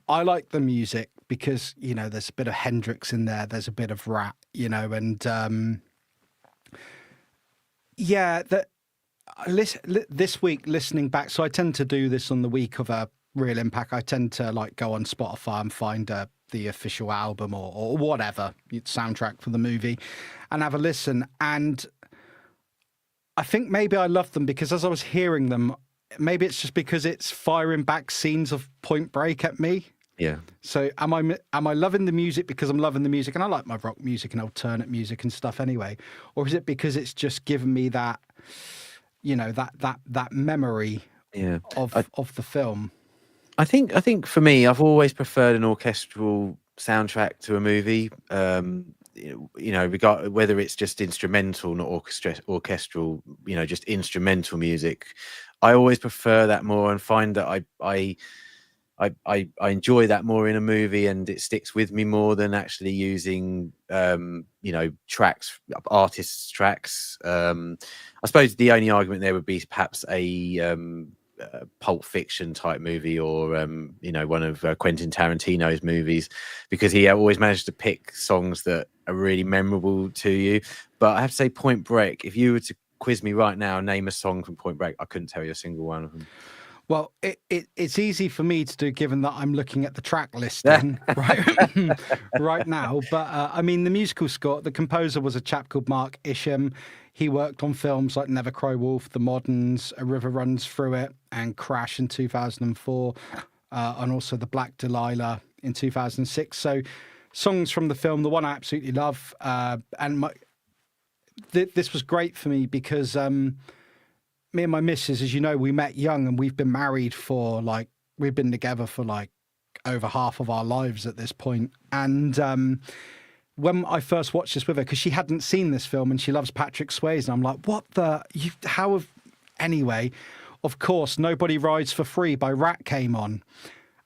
I like the music because, you know, there's a bit of Hendrix in there, there's a bit of Rat, you know, and yeah, this week listening back, so I tend to do this on the week of a Real Impact. I tend to like go on Spotify and find the official album or whatever soundtrack for the movie and have a listen. And I think maybe I love them because as I was hearing them, maybe it's just because it's firing back scenes of Point Break at me. Yeah. So am I loving the music because I'm loving the music and I like my rock music and alternate music and stuff anyway, or is it because it's just given me that, you know, that memory of the film? I think for me, I've always preferred an orchestral soundtrack to a movie. You know, whether it's just instrumental, not orchestral, you know, just instrumental music. I always prefer that more and find that I enjoy that more in a movie, and it sticks with me more than actually using you know, artists' tracks. I suppose the only argument there would be perhaps a Pulp Fiction type movie, or you know, one of Quentin Tarantino's movies, because he always managed to pick songs that are really memorable to you. But I have to say, Point Break, if you were to quiz me right now, name a song from Point Break, I couldn't tell you a single one of them. Well, it's easy for me to do given that I'm looking at the track listing right now. But I mean, the musical score, the composer was a chap called Mark Isham. He worked on films like Never Cry Wolf, The Moderns, A River Runs Through It, and Crash in 2004, and also The Black Delilah in 2006. So songs from the film, the one I absolutely love. And this was great for me because me and my missus, as you know, we met young and we've been married for we've been together for over half of our lives at this point. And when I first watched this with her, because she hadn't seen this film and she loves Patrick Swayze, and I'm like, anyway, of course, Nobody Rides for Free by Rat came on.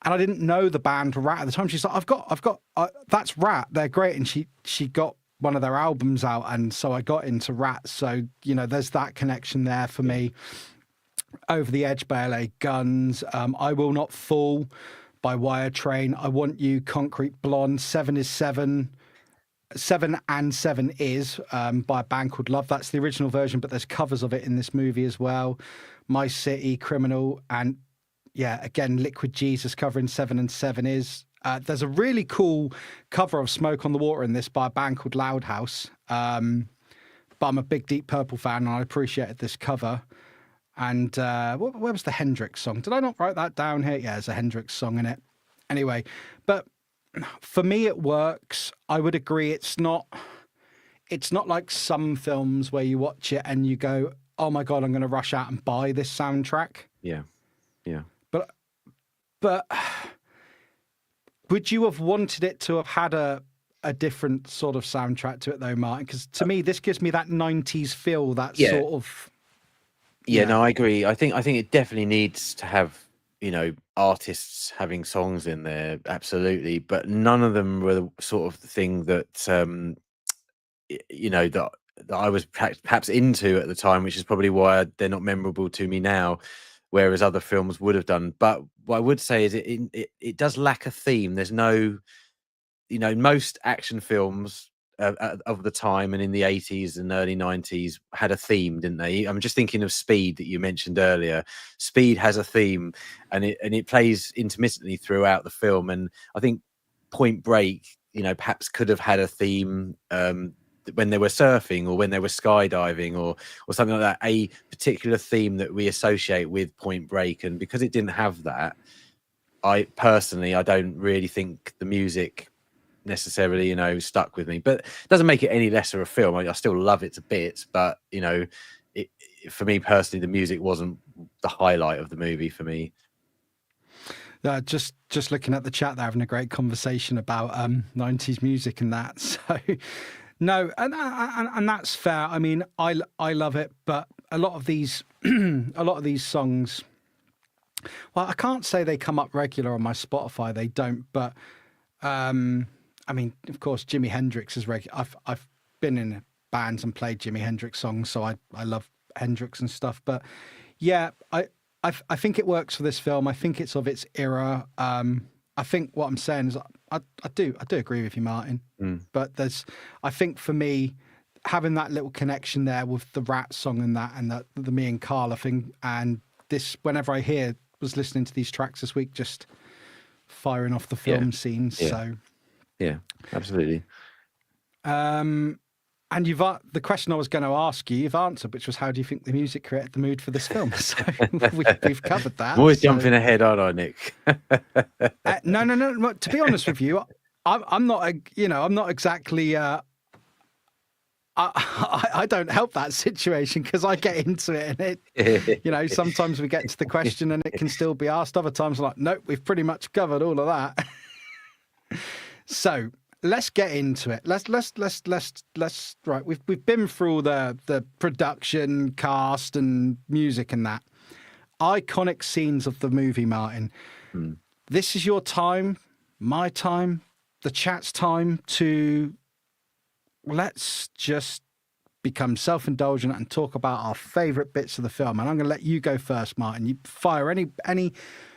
And I didn't know the band Rat at the time. She's like, I've got, that's Rat. They're great. And she got one of their albums out, and so I got into Rats. So there's that connection there for me. Over the Edge by LA Guns, I Will Not Fall by Wire Train, I Want You, Concrete Blonde, 7 is 7. 7 and 7 is by a band called Love. That's the original version, but there's covers of it in this movie as well. My City, Criminal, and again, Liquid Jesus covering 7 and 7 is. There's a really cool cover of Smoke on the Water in this by a band called Loud House. But I'm a big Deep Purple fan, and I appreciated this cover. And where was the Hendrix song? Did I not write that down here? Yeah, there's a Hendrix song in it. Anyway, but for me, it works. I would agree. It's not like some films where you watch it and you go, "Oh my God, I'm going to rush out and buy this soundtrack." Yeah. But would you have wanted it to have had a different sort of soundtrack to it, though, Martyn? Because to me, this gives me that 90s feel. That sort of. Yeah, no, I agree. I think it definitely needs to have, artists having songs in there, absolutely. But none of them were the sort of the thing that that I was perhaps into at the time, which is probably why they're not memorable to me now, whereas other films would have done. But what I would say is it does lack a theme. There's no, most action films of the time and in the 80s and early 90s had a theme, didn't they? I'm just thinking of Speed that you mentioned earlier. Speed has a theme, and it plays intermittently throughout the film. And I think Point Break, perhaps could have had a theme when they were surfing or when they were skydiving or something like that, a particular theme that we associate with Point Break. And because it didn't have that, I don't really think the music necessarily stuck with me, but it doesn't make it any lesser a film. I still love it to bits, but for me personally, the music wasn't the highlight of the movie for me. Just looking at the chat, they're having a great conversation about 90s music and that. So no, and that's fair. I mean, I love it, but a lot of these songs, well, I can't say they come up regular on my Spotify, they don't, but I mean, of course, Jimi Hendrix is regular. I've been in bands and played Jimi Hendrix songs, so I love Hendrix and stuff. But yeah, I think it works for this film. I think it's of its era. I think what I'm saying is I do agree with you, Martyn. But I think for me, having that little connection there with the Rat song and that, and the Me and Carla thing, and this, whenever I was listening to these tracks this week, just firing off the film scenes. Yeah. So. Yeah, absolutely. And the question I was going to ask you've answered, which was, how do you think the music created the mood for this film? So we've covered that. I'm always jumping ahead, aren't I, Nick? No. To be honest with you, I'm not. I'm not exactly. I don't help that situation because I get into it, and it. Sometimes we get to the question and it can still be asked. Other times, I'm like, nope, we've pretty much covered all of that. So let's get into it. Let's right. We've been through all the production, cast, and music and that. Iconic scenes of the movie, Martyn. This is your time, my time, the chat's time to let's just become self-indulgent and talk about our favourite bits of the film. And I'm going to let you go first, Martyn. You fire any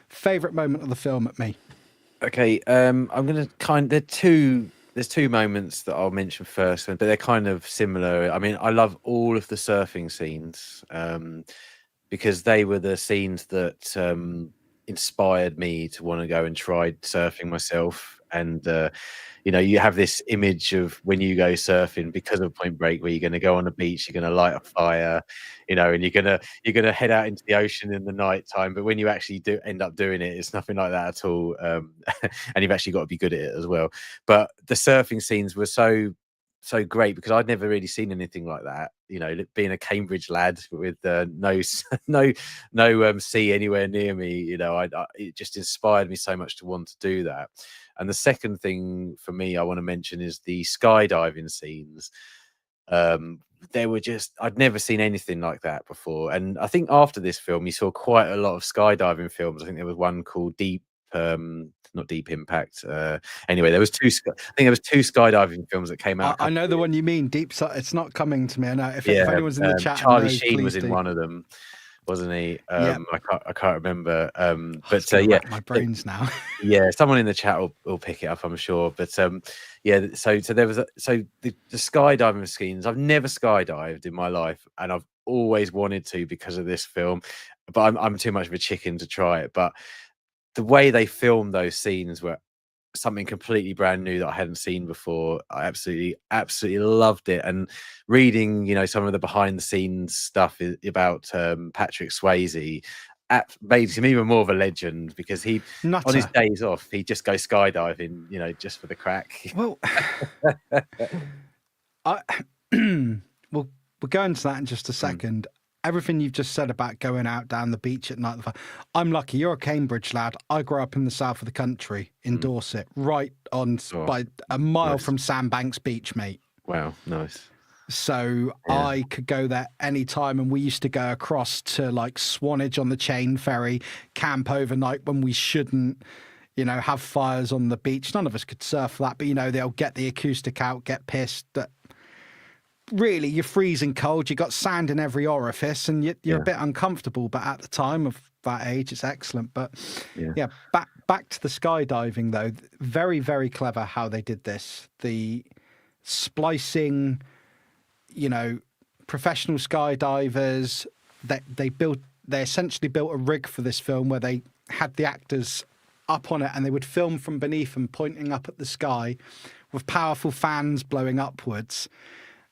favourite moment of the film at me. Okay, I'm going to there's two moments that I'll mention first, but they're kind of similar. I mean, I love all of the surfing scenes because they were the scenes that inspired me to want to go and try surfing myself. And you have this image of when you go surfing because of Point Break, where you're going to go on a beach, you're going to light a fire, and you're going to head out into the ocean in the night time. But when you actually do end up doing it, it's nothing like that at all. And you've actually got to be good at it as well. But the surfing scenes were so great because I'd never really seen anything like that. Being a Cambridge lad with no sea anywhere near me, it just inspired me so much to want to do that. And the second thing for me I want to mention is the skydiving scenes. They were I'd never seen anything like that before. And I think after this film, you saw quite a lot of skydiving films. I think there was one called Deep not Deep Impact. Anyway, there was I think there was two skydiving films that came out. I know the one you mean, Deep. It's not coming to me. I know if anyone's in the chat, Charlie knows, Sheen was in do. one of them, wasn't he? Yep. I can't remember. But yeah, yeah, my brains now. yeah, someone in the chat will pick it up, I'm sure. But yeah, so there was the skydiving schemes. I've never skydived in my life, and I've always wanted to because of this film, but I'm too much of a chicken to try it. But the way they filmed those scenes were something completely brand new that I hadn't seen before. I absolutely loved it. And reading, you know, some of the behind the scenes stuff about Patrick Swayze made him even more of a legend, because he Nutter. on his days off he'd just go skydiving, you know, just for the crack. Well, we'll go into that in just a second. Everything you've just said about going out down the beach at night. I'm lucky. You're a Cambridge lad. I grew up in the south of the country, in Dorset, right on by a mile from Sandbanks Beach, mate. Wow, nice. So I could go there anytime, and we used to go across to like Swanage on the chain ferry, camp overnight when we shouldn't, you know, have fires on the beach. None of us could surf that, but you know, they'll get the acoustic out, get pissed. Really, you're freezing cold. You got sand in every orifice, and you're a bit uncomfortable. But at the time of that age, it's excellent. But yeah, back to the skydiving though. Very, very clever how they did this. The splicing, you know, professional skydivers. They essentially built a rig for this film where they had the actors up on it, and they would film from beneath them, pointing up at the sky, with powerful fans blowing upwards.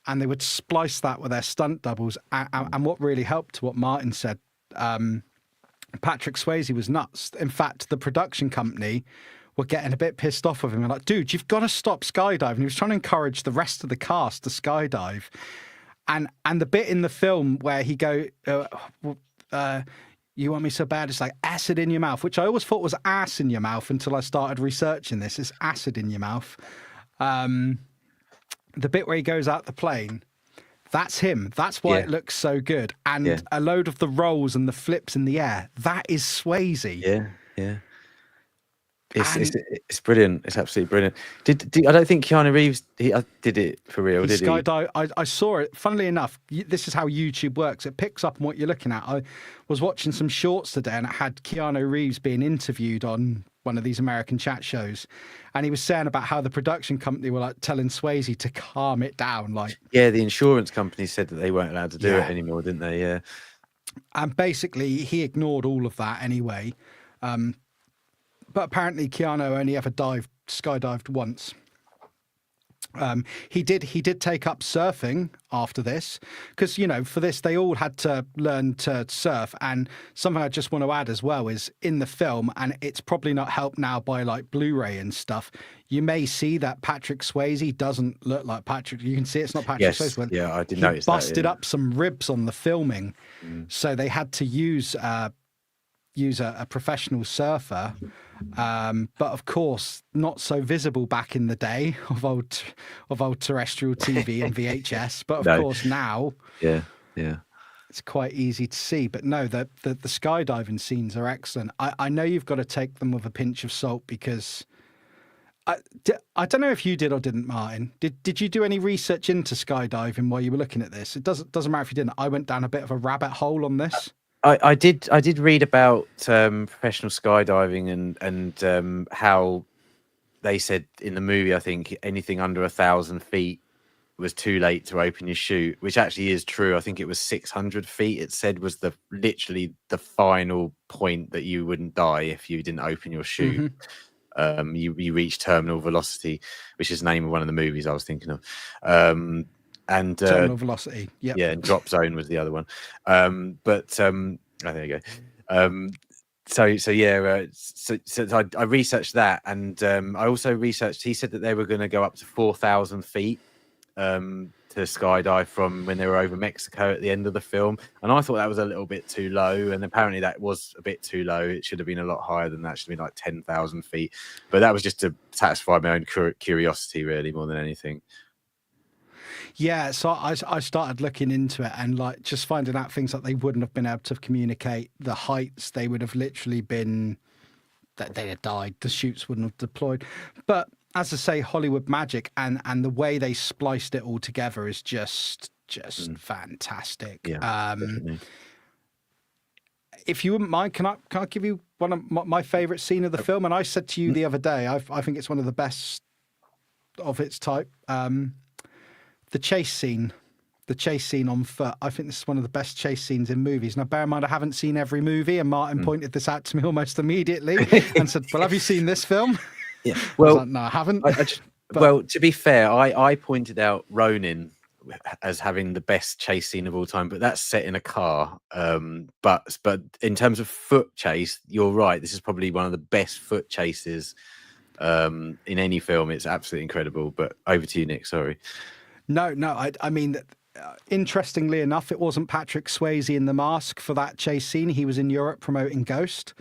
And they would splice that with their stunt doubles. And what really helped, to what Martyn said, Patrick Swayze was nuts. In fact, the production company were getting a bit pissed off of him. They're like, dude, you've got to stop skydiving. He was trying to encourage the rest of the cast to skydive. And the bit in the film where he go, you want me so bad, it's like acid in your mouth, which I always thought was ass in your mouth until I started researching this. It's acid in your mouth. The bit where he goes out the plane, that's him. That's why it looks so good. And a load of the rolls and the flips in the air, that is Swayze. Yeah. It's brilliant. It's absolutely brilliant. I don't think Keanu Reeves did it for real, did he? I saw it. Funnily enough, this is how YouTube works. It picks up on what you're looking at. I was watching some shorts today, and it had Keanu Reeves being interviewed on one of these American chat shows, and he was saying about how the production company were like telling Swayze to calm it down. Like, yeah, the insurance company said that they weren't allowed to do it anymore, didn't they? Yeah. And basically, he ignored all of that anyway. But apparently, Keanu only ever skydived once. He did take up surfing after this, because, you know, for this they all had to learn to surf. And something I just want to add as well is, in the film, and it's probably not helped now by like Blu-ray and stuff, you may see that Patrick Swayze doesn't look like Patrick. You can see it's not Patrick Swayze. Yeah, I did notice that. He busted up some ribs on the filming, so they had to use a professional surfer. But of course, not so visible back in the day of old terrestrial TV and VHS. But of course now, it's quite easy to see. But no, the skydiving scenes are excellent. I know you've got to take them with a pinch of salt, because I don't know if you did or didn't, Martyn. Did you do any research into skydiving while you were looking at this? It doesn't matter if you didn't. I went down a bit of a rabbit hole on this. I did read about professional skydiving and how they said in the movie, I think anything under 1,000 feet was too late to open your chute, which actually is true. I think it was 600 feet. It said was literally the final point that you wouldn't die if you didn't open your chute. You reach terminal velocity, which is the name of one of the movies I was thinking of. And terminal velocity, and drop zone was the other one. There you go. So I researched that, and I also researched. He said that they were going to go up to 4,000 feet to skydive from when they were over Mexico at the end of the film, and I thought that was a little bit too low, and apparently that was a bit too low. It should have been a lot higher than that. It should have been like 10,000 feet, but that was just to satisfy my own curiosity, really, more than anything. Yeah, so I started looking into it, and like just finding out things like they wouldn't have been able to communicate the heights. They would have literally been they'd have died. The shoots wouldn't have deployed. But as I say, Hollywood magic and the way they spliced it all together is just fantastic. Yeah, definitely. If you wouldn't mind, can I give you one of my favourite scene of the film? And I said to you the other day, I think it's one of the best of its type. The chase scene on foot. I think this is one of the best chase scenes in movies. Now, bear in mind, I haven't seen every movie, and Martyn pointed this out to me almost immediately and said, "Well, have you seen this film?" Yeah. Well, I was like, no, I haven't. Well, to be fair, I pointed out Ronin as having the best chase scene of all time, but that's set in a car. But in terms of foot chase, you're right. This is probably one of the best foot chases in any film. It's absolutely incredible. But over to you, Nick. Sorry. No. I mean, interestingly enough, it wasn't Patrick Swayze in The Mask for that chase scene. He was in Europe promoting Ghost.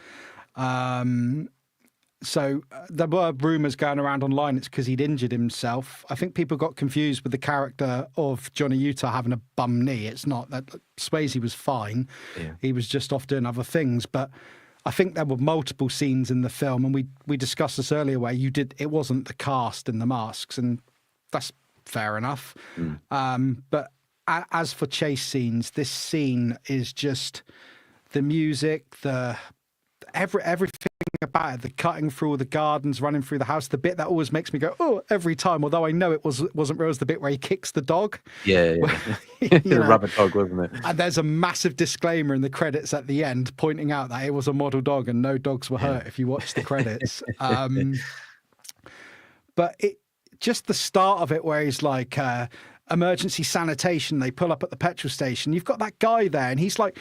So there were rumours going around online. It's because he'd injured himself. I think people got confused with the character of Johnny Utah having a bum knee. It's not that. Swayze was fine. Yeah. He was just off doing other things. But I think there were multiple scenes in the film, and we discussed this earlier where it wasn't the cast in The Masks, and that's fair enough. But as for chase scenes, this scene is just the music, everything about it, the cutting through all the gardens, running through the house. The bit that always makes me go, oh, every time, although I know it wasn't real, is the bit where he kicks the dog. Yeah. The rubber dog, wasn't it? And there's a massive disclaimer in the credits at the end pointing out that it was a model dog and no dogs were hurt if you watch the credits. But just the start of it where he's like, emergency sanitation, they pull up at the petrol station. You've got that guy there and he's like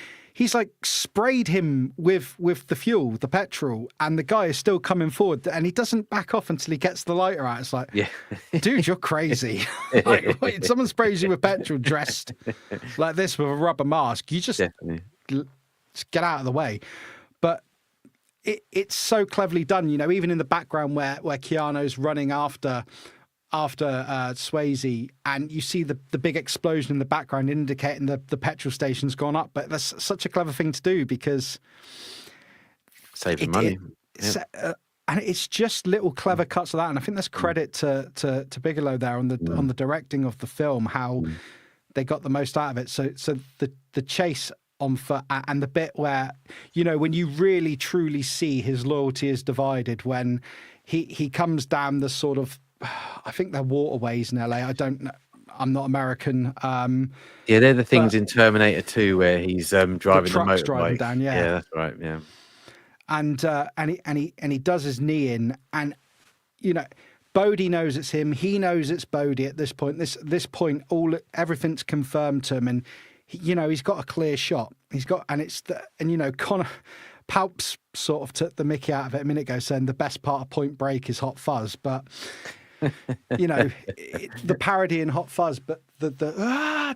sprayed him with the fuel, the petrol, and the guy is still coming forward and he doesn't back off until he gets the lighter out. It's like, dude, you're crazy. Like, wait, someone sprays you with petrol dressed like this with a rubber mask. You just get out of the way. But it's so cleverly done, even in the background where Keanu's running after Swayze, and you see the big explosion in the background indicating the petrol station's gone up. But that's such a clever thing to do because saving money. And it's just little clever cuts of that. And I think that's credit to Bigelow there on the directing of the film, how they got the most out of it. So the chase on foot and the bit where, when you really truly see his loyalty is divided when he comes down the sort of, I think they're waterways in LA. I don't know. I'm not American. Yeah, they're the things in Terminator 2 where he's driving the motorbike. Driving down, yeah, that's right. Yeah, and he does his knee in, and Bodhi knows it's him. He knows it's Bodhi at this point. This point, everything's confirmed to him, and he's got a clear shot. Connor Palps sort of took the mickey out of it a minute ago, saying the best part of Point Break is Hot Fuzz, but. The parody in Hot Fuzz, but I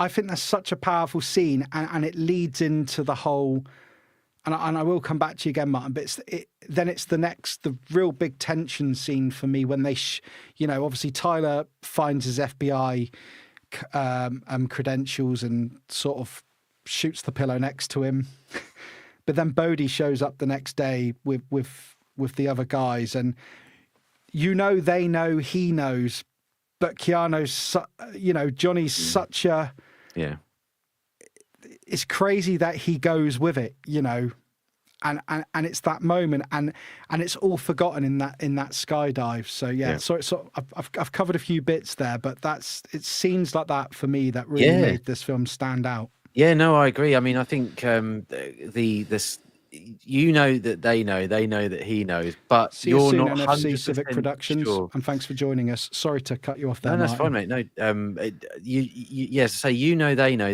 think that's such a powerful scene, and it leads into the whole. And I will come back to you again, Martyn. But then it's the real big tension scene for me when they, obviously Tyler finds his FBI credentials and sort of shoots the pillow next to him. But then Bodhi shows up the next day with the other guys, and they know, he knows, but Keanu's, Johnny's such a It's crazy that he goes with it, and it's that moment, and it's all forgotten in that skydive. So I've covered a few bits there, but it's scenes like that for me that really made this film stand out. Yeah, no, I agree. I mean, I think that they know that he knows, but See you you're soon, not NFC Civic 100% Productions, sure. and thanks for joining us. Sorry to cut you off there. No, that's fine, mate. No,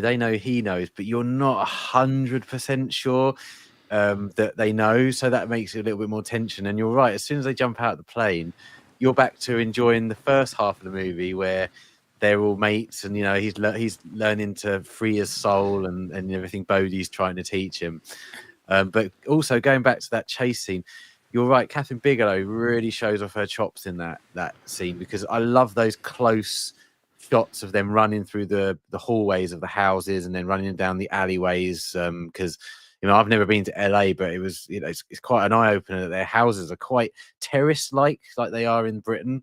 they know he knows, but you're not 100% sure that they know, so that makes it a little bit more tension. And you're right, as soon as they jump out of the plane, you're back to enjoying the first half of the movie where they're all mates, and he's learning to free his soul and everything Bodhi's trying to teach him. But also going back to that chase scene, you're right. Catherine Bigelow really shows off her chops in that scene, because I love those close shots of them running through the hallways of the houses and then running down the alleyways. Because I've never been to LA, but it was it's quite an eye opener that their houses are quite terrace like they are in Britain.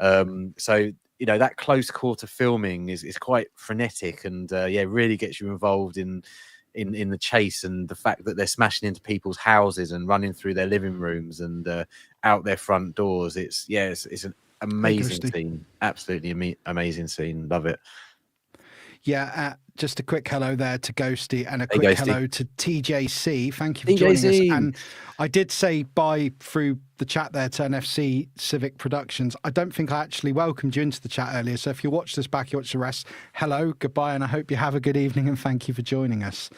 So that close quarter filming is quite frenetic and really gets you involved in the chase, and the fact that they're smashing into people's houses and running through their living rooms and out their front doors. It's an amazing scene, absolutely amazing scene. Love it. Yeah, just a quick hello there to Ghosty and a quick hello to TJC. Thank you for joining us. And I did say bye through the chat there to NFC Civic Productions. I don't think I actually welcomed you into the chat earlier. So if you watch this back, you watch the rest. Hello, goodbye, and I hope you have a good evening and thank you for joining us.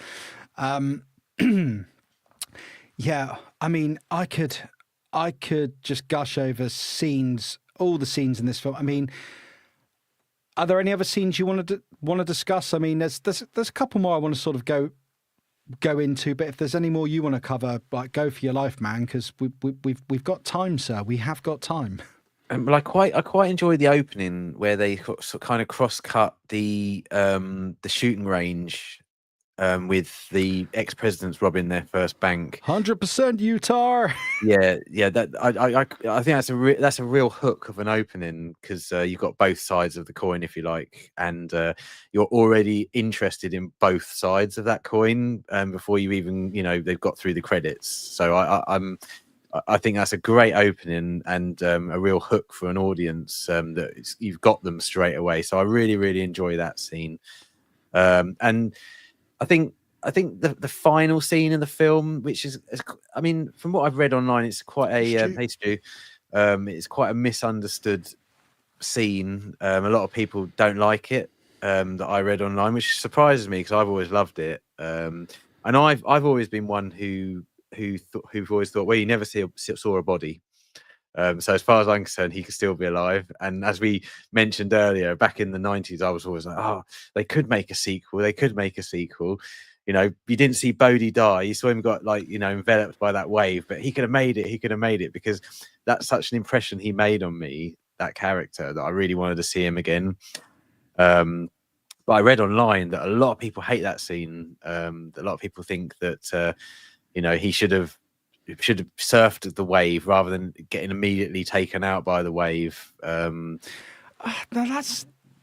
Yeah, I mean, I could just gush over scenes, all the scenes in this film. I mean, are there any other scenes you want to discuss? I mean, there's a couple more I want to sort of go into, but if there's any more you want to cover, like, go for your life, man, because we've got time, sir. We have got time. Well, I quite enjoy the opening where they kind of cross-cut the shooting range with the ex-presidents robbing their first bank. 100% Utah. Yeah. That I think that's a real hook of an opening, because you've got both sides of the coin, if you like, and you're already interested in both sides of that coin before you even they've got through the credits. So I think that's a great opening and a real hook for an audience that you've got them straight away. So I really, really enjoy that scene, and I think the final scene in the film, which is, I mean, from what I've read online, it's quite a it's quite a misunderstood scene. A lot of people don't like it that I read online, which surprises me because I've always loved it. And I've always been one who've always thought, well, you never saw a body. So as far as I'm concerned, he could still be alive. And as we mentioned earlier, back in the 90s, I was always like, oh, they could make a sequel. They could make a sequel. You didn't see Bodhi die. You saw him got enveloped by that wave, but he could have made it. He could have made it, because that's such an impression he made on me, that character, that I really wanted to see him again. But I read online that a lot of people hate that scene. A lot of people think that, he should have surfed the wave rather than getting immediately taken out by the wave. No,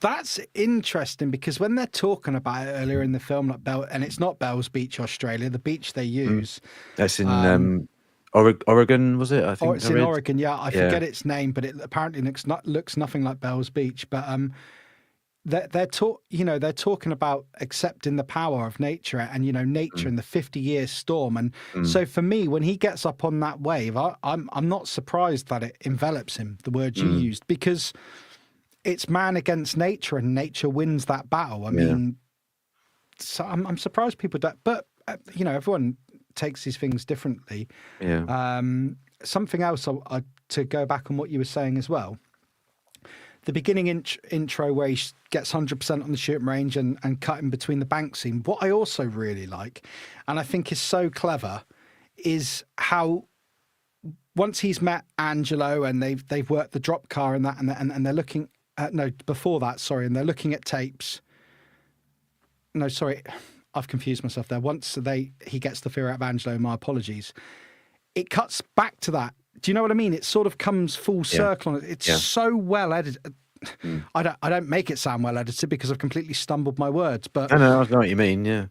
that's interesting, because when they're talking about it earlier in the film, like and it's not Bells Beach, Australia, the beach they use. That's in Oregon, was it? I think it's in Oregon. Yeah, I forget its name, but it apparently looks nothing like Bells Beach. But they're talking about accepting the power of nature and nature and the 50-year storm. And so for me, when he gets up on that wave, I'm not surprised that it envelops him, the word you used, because it's man against nature and nature wins that battle. I mean, so I'm surprised people don't, but everyone takes these things differently. Something else to go back on what you were saying as well. The beginning intro where he gets 100% on the shooting range and cutting between the bank scene. What I also really like, and I think is so clever, is how once he's met Angelo and they've worked the drop car and that and they're looking at, before that, sorry, and they're looking at tapes. No, sorry, I've confused myself there. Once he gets the fear out of Angelo, my apologies. It cuts back to that. Do you know what I mean? It sort of comes full circle. It's so well edited. I don't make it sound well edited because I've completely stumbled my words. But I know what you mean. Yeah,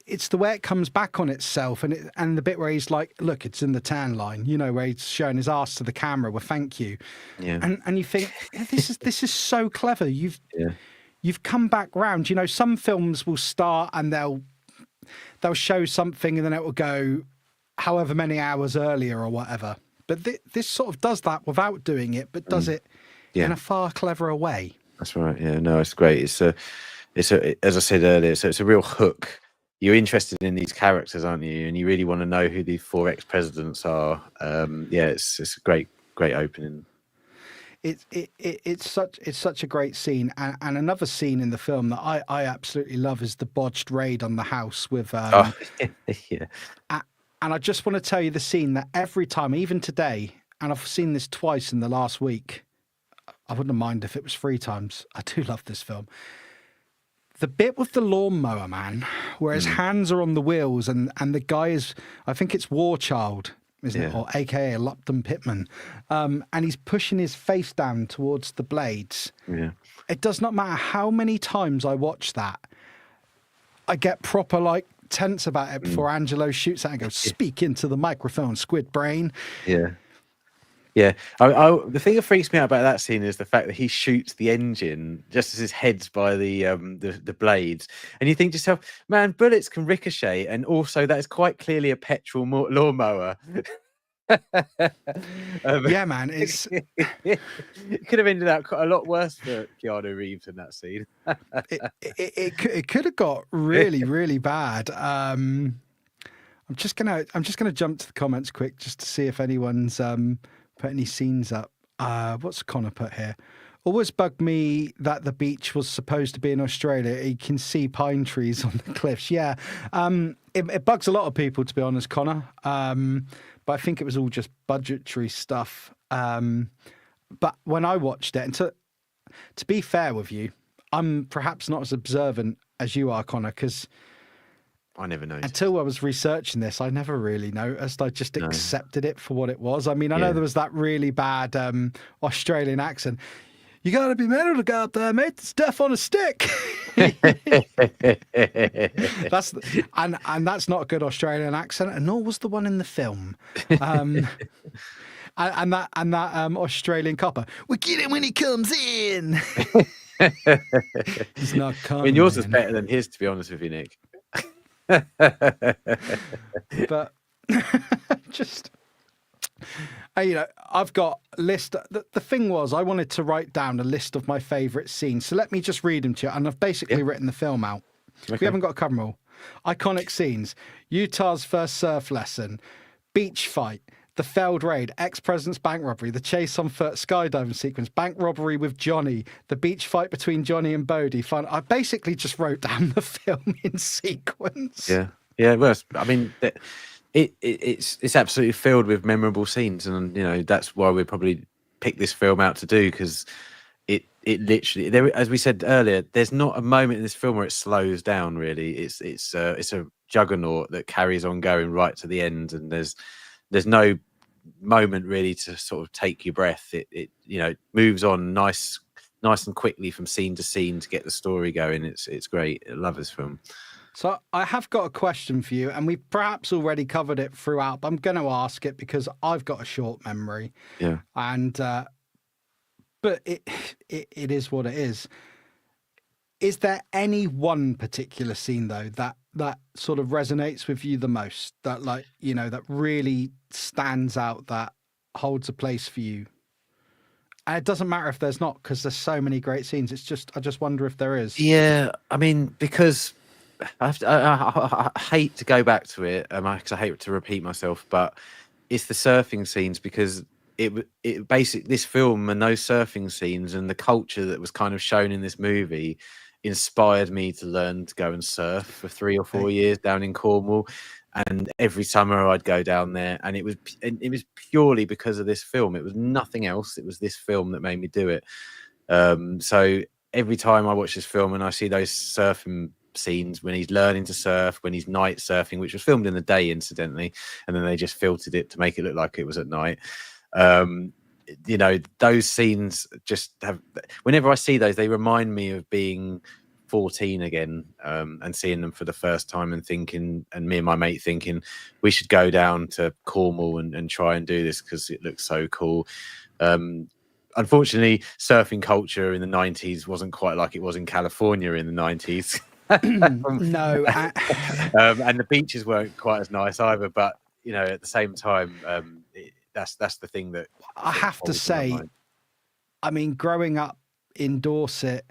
it's the way it comes back on itself, and the bit where he's like, "Look, it's in the tan line," where he's showing his ass to the camera. Well, thank you. Yeah, and you think this is so clever. You've come back round. Some films will start and they'll show something and then it will go however many hours earlier or whatever. But this sort of does that without doing it, but does it in a far cleverer way. That's right. Yeah, no, it's great. It's as I said earlier, so it's a real hook. You're interested in these characters, aren't you? And you really want to know who these 4 ex-presidents are. It's a great opening. It's such a great scene, and another scene in the film that I absolutely love is the botched raid on the house with and I just want to tell you the scene that every time, even today, and I've seen this twice in the last week, I wouldn't mind if it was 3 times. I do love this film. The bit with the lawnmower, man, where his hands are on the wheels and the guy is, I think it's War Child, isn't it? Or AKA Lupton Pittman. And he's pushing his face down towards the blades. Yeah. It does not matter how many times I watch that. I get proper like tense about it before Angelo shoots at it and goes, speak into the microphone, squid brain. Yeah. Yeah, the thing that freaks me out about that scene is the fact that he shoots the engine just as his head's by the blades, and you think to yourself, "Man, bullets can ricochet," and also that is quite clearly a petrol lawnmower. Yeah, man, it's it could have ended up a lot worse for Keanu Reeves in that scene. it could have got really, really bad. I'm just gonna jump to the comments quick just to see if anyone's put any scenes up. What's Connor put here? Always bugged me that the beach was supposed to be in Australia. You can see pine trees on the cliffs. Yeah, it bugs a lot of people, to be honest, Connor. But I think it was all just budgetary stuff. But when I watched it, and to be fair with you, I'm perhaps not as observant as you are, Connor, because I never noticed. Until I was researching this, I never really noticed. I just accepted it for what it was. I mean, I know there was that really bad Australian accent. You got to be metal to go out there, mate. It's death on a stick. And that's not a good Australian accent, and nor was the one in the film. And that Australian copper. We get him when he comes in. He's not coming. I mean, yours is better than his, to be honest with you, Nick. But just I've got a list. The thing was, I wanted to write down a list of my favorite scenes, so let me just read them to you. And I've basically written the film out. We haven't got to cover them all. Iconic scenes: Utah's first surf lesson, beach fight, the failed raid, ex-president's bank robbery, the chase on foot, skydiving sequence, bank robbery with Johnny, the beach fight between Johnny and Bodie. I basically just wrote down the film in sequence. Yeah. Well, I mean, it's absolutely filled with memorable scenes, and that's why we probably picked this film out to do, because it literally, there, as we said earlier, there's not a moment in this film where it slows down. Really, it's a juggernaut that carries on going right to the end, and there's no moment really to sort of take your breath. It moves on nice and quickly from scene to scene to get the story going. It's great. I love this film. So I have got a question for you, and we've perhaps already covered it throughout, but I'm going to ask it because I've got a short memory. Yeah. And but it is what it is. Is there any one particular scene though that sort of resonates with you the most, that that really stands out, that holds a place for you? And it doesn't matter if there's not, because there's so many great scenes. I just wonder if there is. Yeah, I mean, because I hate to go back to it, because I hate to repeat myself, but it's the surfing scenes, because it basically, this film and those surfing scenes and the culture that was kind of shown in this movie inspired me to learn to go and surf for 3 or 4 years down in Cornwall. And every summer I'd go down there, and it was purely because of this film. It was nothing else. It was this film that made me do it. So every time I watch this film and I see those surfing scenes when he's learning to surf, when he's night surfing, which was filmed in the day incidentally, and then they just filtered it to make it look like it was at night. Those scenes just have, whenever I see those, they remind me of being 14 again, and seeing them for the first time and thinking, and me and my mate thinking, we should go down to Cornwall and try and do this because it looks so cool. Unfortunately, surfing culture in the 90s wasn't quite like it was in California in the 90s. No. And the beaches weren't quite as nice either, but at the same time, that's the thing that I have to say, I mean, growing up in Dorset,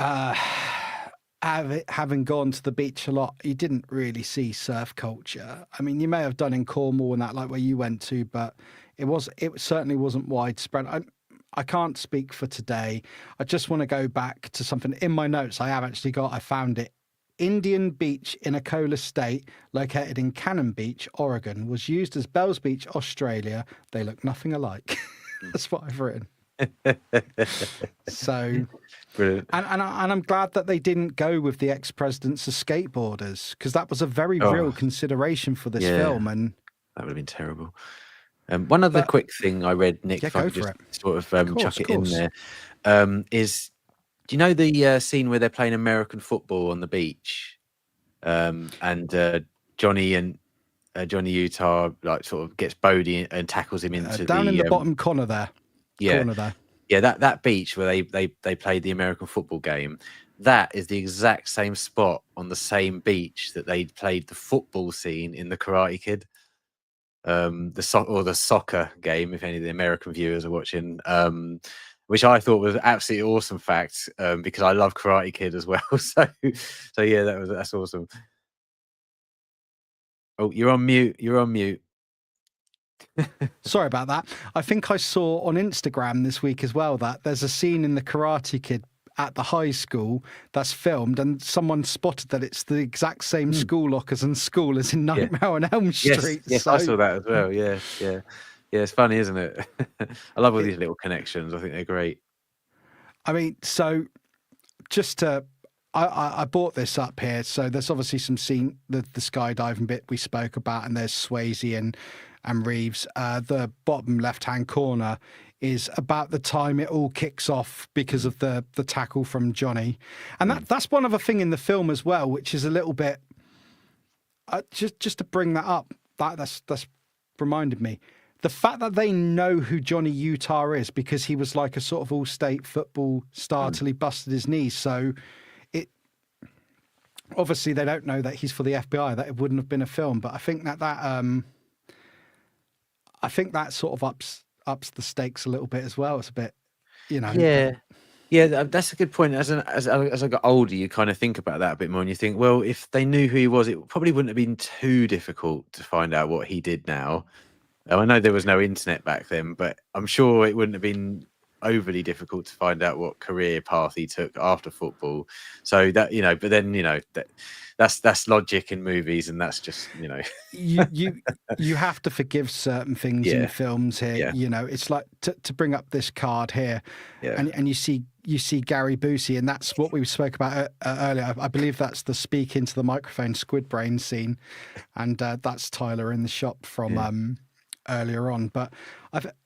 having gone to the beach a lot, you didn't really see surf culture. I mean, you may have done in Cornwall and that, like where you went to, but it certainly wasn't widespread. I can't speak for today. I just want to go back to something in my notes. I found it. Indian Beach in Akola State, located in Cannon Beach, Oregon, was used as Bells Beach, Australia. They look nothing alike. That's what I've written. So, Brilliant. and I'm glad that they didn't go with the ex-presidents as skateboarders, because that was a very Oh, real consideration for this yeah. film. And That would have been terrible. One other but quick thing I read, Nick, yeah, if I go could for just it. sort of Course, chuck it in course. there, is, do you know the scene where they're playing American football on the beach, and Johnny Utah like sort of gets Bodie and tackles him into Down in the the bottom corner there. yeah, Corner there. yeah, that beach where they played the American football game. That is the exact same spot on the same beach that they played the football scene in the Karate Kid. The soccer game, if any of the American viewers are watching, which I thought was absolutely awesome fact, because I love Karate Kid as well. So yeah, that's awesome. Oh, you're on mute. You're on mute. Sorry about that. I think I saw on Instagram this week as well that there's a scene in the Karate Kid at the high school that's filmed, and someone spotted that it's the exact same school lockers and school as in Nightmare on Elm Street. Yes, so, I saw that as well. Yeah. It's funny, isn't it? I love all these little connections. I think they're great. I mean, so just to, I brought this up here. So there's obviously some scene, the skydiving bit we spoke about, and there's Swayze and Reeves. The bottom left-hand corner is about the time it all kicks off because of the tackle from Johnny. And that's one other thing in the film as well, which is a little bit, just to bring that up, that's reminded me. The fact that they know who Johnny Utah is because he was like a sort of all-state football star till he busted his knees. So obviously they don't know that he's for the FBI. That it wouldn't have been a film. But I think that sort of ups the stakes a little bit as well. It's a bit, Yeah, that's a good point. As I got older, you kind of think about that a bit more, and you think, well, if they knew who he was, it probably wouldn't have been too difficult to find out what he did now. I know there was no internet back then, but I'm sure it wouldn't have been overly difficult to find out what career path he took after football. So that, but then, that's logic in movies, and that's just, you have to forgive certain things in films here. Yeah. It's like to bring up this card here, and you see Gary Busey, and that's what we spoke about earlier. I believe that's the speak into the microphone squid brain scene, and that's Tyler in the shop from earlier on. But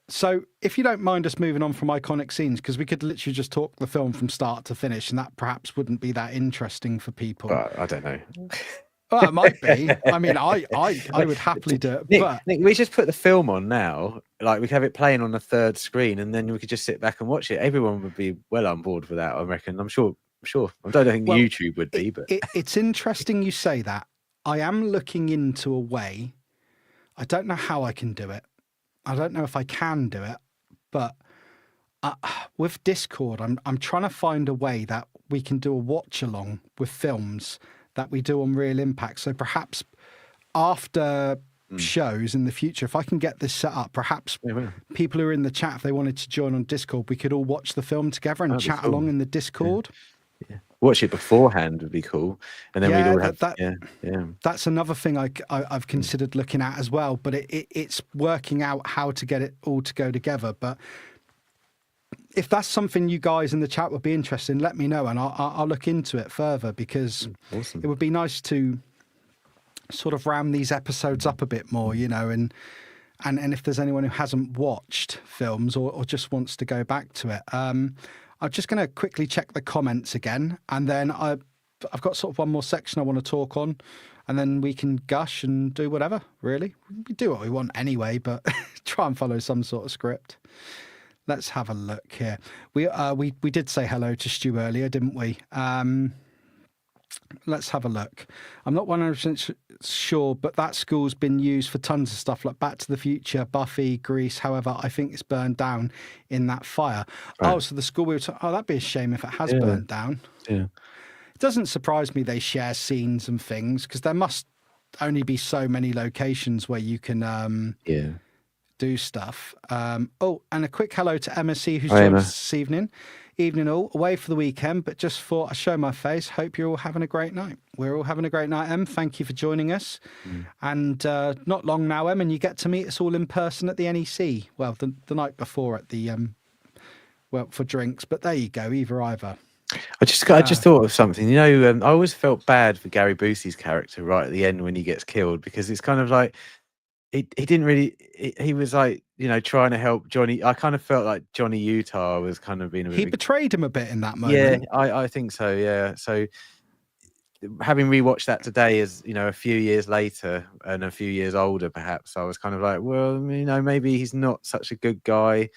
so if you don't mind us moving on from iconic scenes, because we could literally just talk the film from start to finish, and that perhaps wouldn't be that interesting for people. But I don't know. Well, it might be. I mean, I would happily do it. Nick, we just put the film on now. Like, we could have it playing on a third screen, and then we could just sit back and watch it. Everyone would be well on board for that, I reckon. I'm sure. I don't think YouTube would be, but it's interesting you say that. I am looking into a way. I don't know how I can do it. I don't know if I can do it, but with Discord, I'm trying to find a way that we can do a watch along with films that we do on Real Impact. So perhaps after shows in the future, if I can get this set up, perhaps people who are in the chat, if they wanted to join on Discord, we could all watch the film together and chat along in the Discord. Yeah. Watch it beforehand would be cool, and then we'd all have That's another thing I've considered looking at as well, but it's working out how to get it all to go together. But if that's something you guys in the chat would be interested in, let me know, and I'll look into it further, because it would be nice to sort of round these episodes up a bit more, and if there's anyone who hasn't watched films or just wants to go back to it. I'm just going to quickly check the comments again, and then I've got sort of one more section I want to talk on, and then we can gush and do whatever, really. We do what we want anyway, but try and follow some sort of script. Let's have a look here. We did say hello to Stu earlier, didn't we? Let's have a look. I'm not 100% sure, but that school's been used for tons of stuff like Back to the Future, Buffy, Grease. However, I think it's burned down in that fire. Right. Oh, so the school we were talking, that'd be a shame if it has burned down. Yeah. It doesn't surprise me they share scenes and things, because there must only be so many locations where you can do stuff. And a quick hello to MSC who's joined us this evening. Evening all, away for the weekend, but just thought I'd show my face. Hope you're all having a great night. We're all having a great night, Em. Thank you for joining us. And not long now, Em, and you get to meet us all in person at the NEC. Well, the night before at the well, for drinks. But there you go, either. I just thought of something. You know, I always felt bad for Gary Busey's character right at the end when he gets killed, because it's kind of like he didn't really. He was like, you know, trying to help Johnny. I kind of felt like Johnny Utah was kind of being a bit. He betrayed him a bit in that Yeah, moment. I think so. Yeah, so having rewatched that today, as you know, a few years later and a few years older, perhaps I was kind of like, well, you know, maybe he's not such a good guy.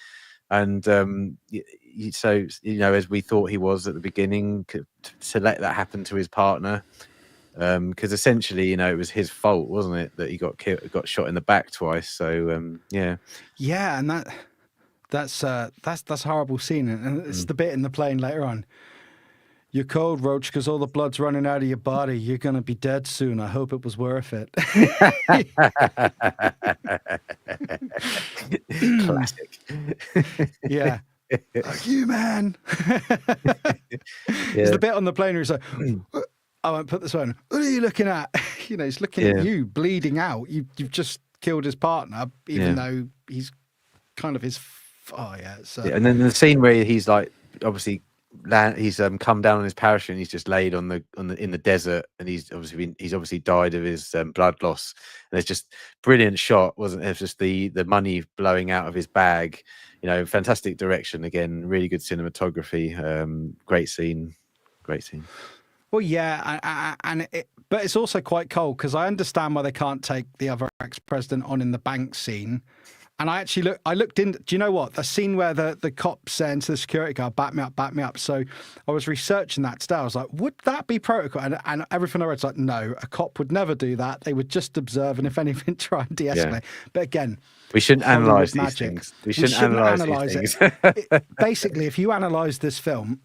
And so, you know, as we thought he was at the beginning, to let that happen to his partner, because essentially, you know, it was his fault, wasn't it, that he got shot in the back twice. So yeah, and that's a horrible scene, and it's the bit in the plane later on. You're cold, Roach, because all the blood's running out of your body. You're gonna be dead soon. I hope it was worth it. Classic. Yeah. Fuck you, man. It's the bit on the plane where he's like, I won't put this on. What are you looking at? You know, he's looking at you bleeding out. You've just killed his partner, even though he's kind of his. And then the scene where he's like, obviously, he's come down on his parachute and he's just laid in the desert, and he's obviously died of his blood loss. And it's just brilliant shot, wasn't it? It's just the money blowing out of his bag. You know, fantastic direction again, really good cinematography, great scene. Well, yeah, but it's also quite cold, because I understand why they can't take the other ex-president on in the bank scene. And I looked in. Do you know what? The scene where the cop saying to the security guard, back me up. So I was researching that today. I was like, would that be protocol? And everything I read was like, no, a cop would never do that. They would just observe and, if anything, try and de-escalate. Yeah. But again, we shouldn't analyse these things. We shouldn't analyse these things. Basically, if you analyse this film,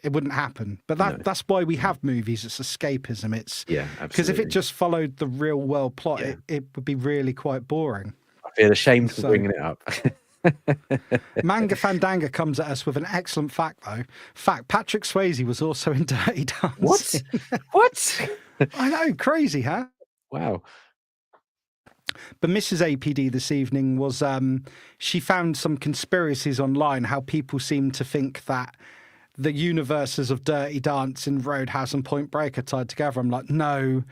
it wouldn't happen. But that's why we have movies. It's escapism. It's because if it just followed the real world plot, it would be really quite boring. I feel ashamed for bringing it up. Manga Fandanga comes at us with an excellent fact, though. Patrick Swayze was also in Dirty Dancing. What? I know, crazy, huh? Wow. But Mrs. APD this evening was, she found some conspiracies online, how people seem to think that the universes of Dirty Dancing, Roadhouse and Point Break are tied together. I'm like, no,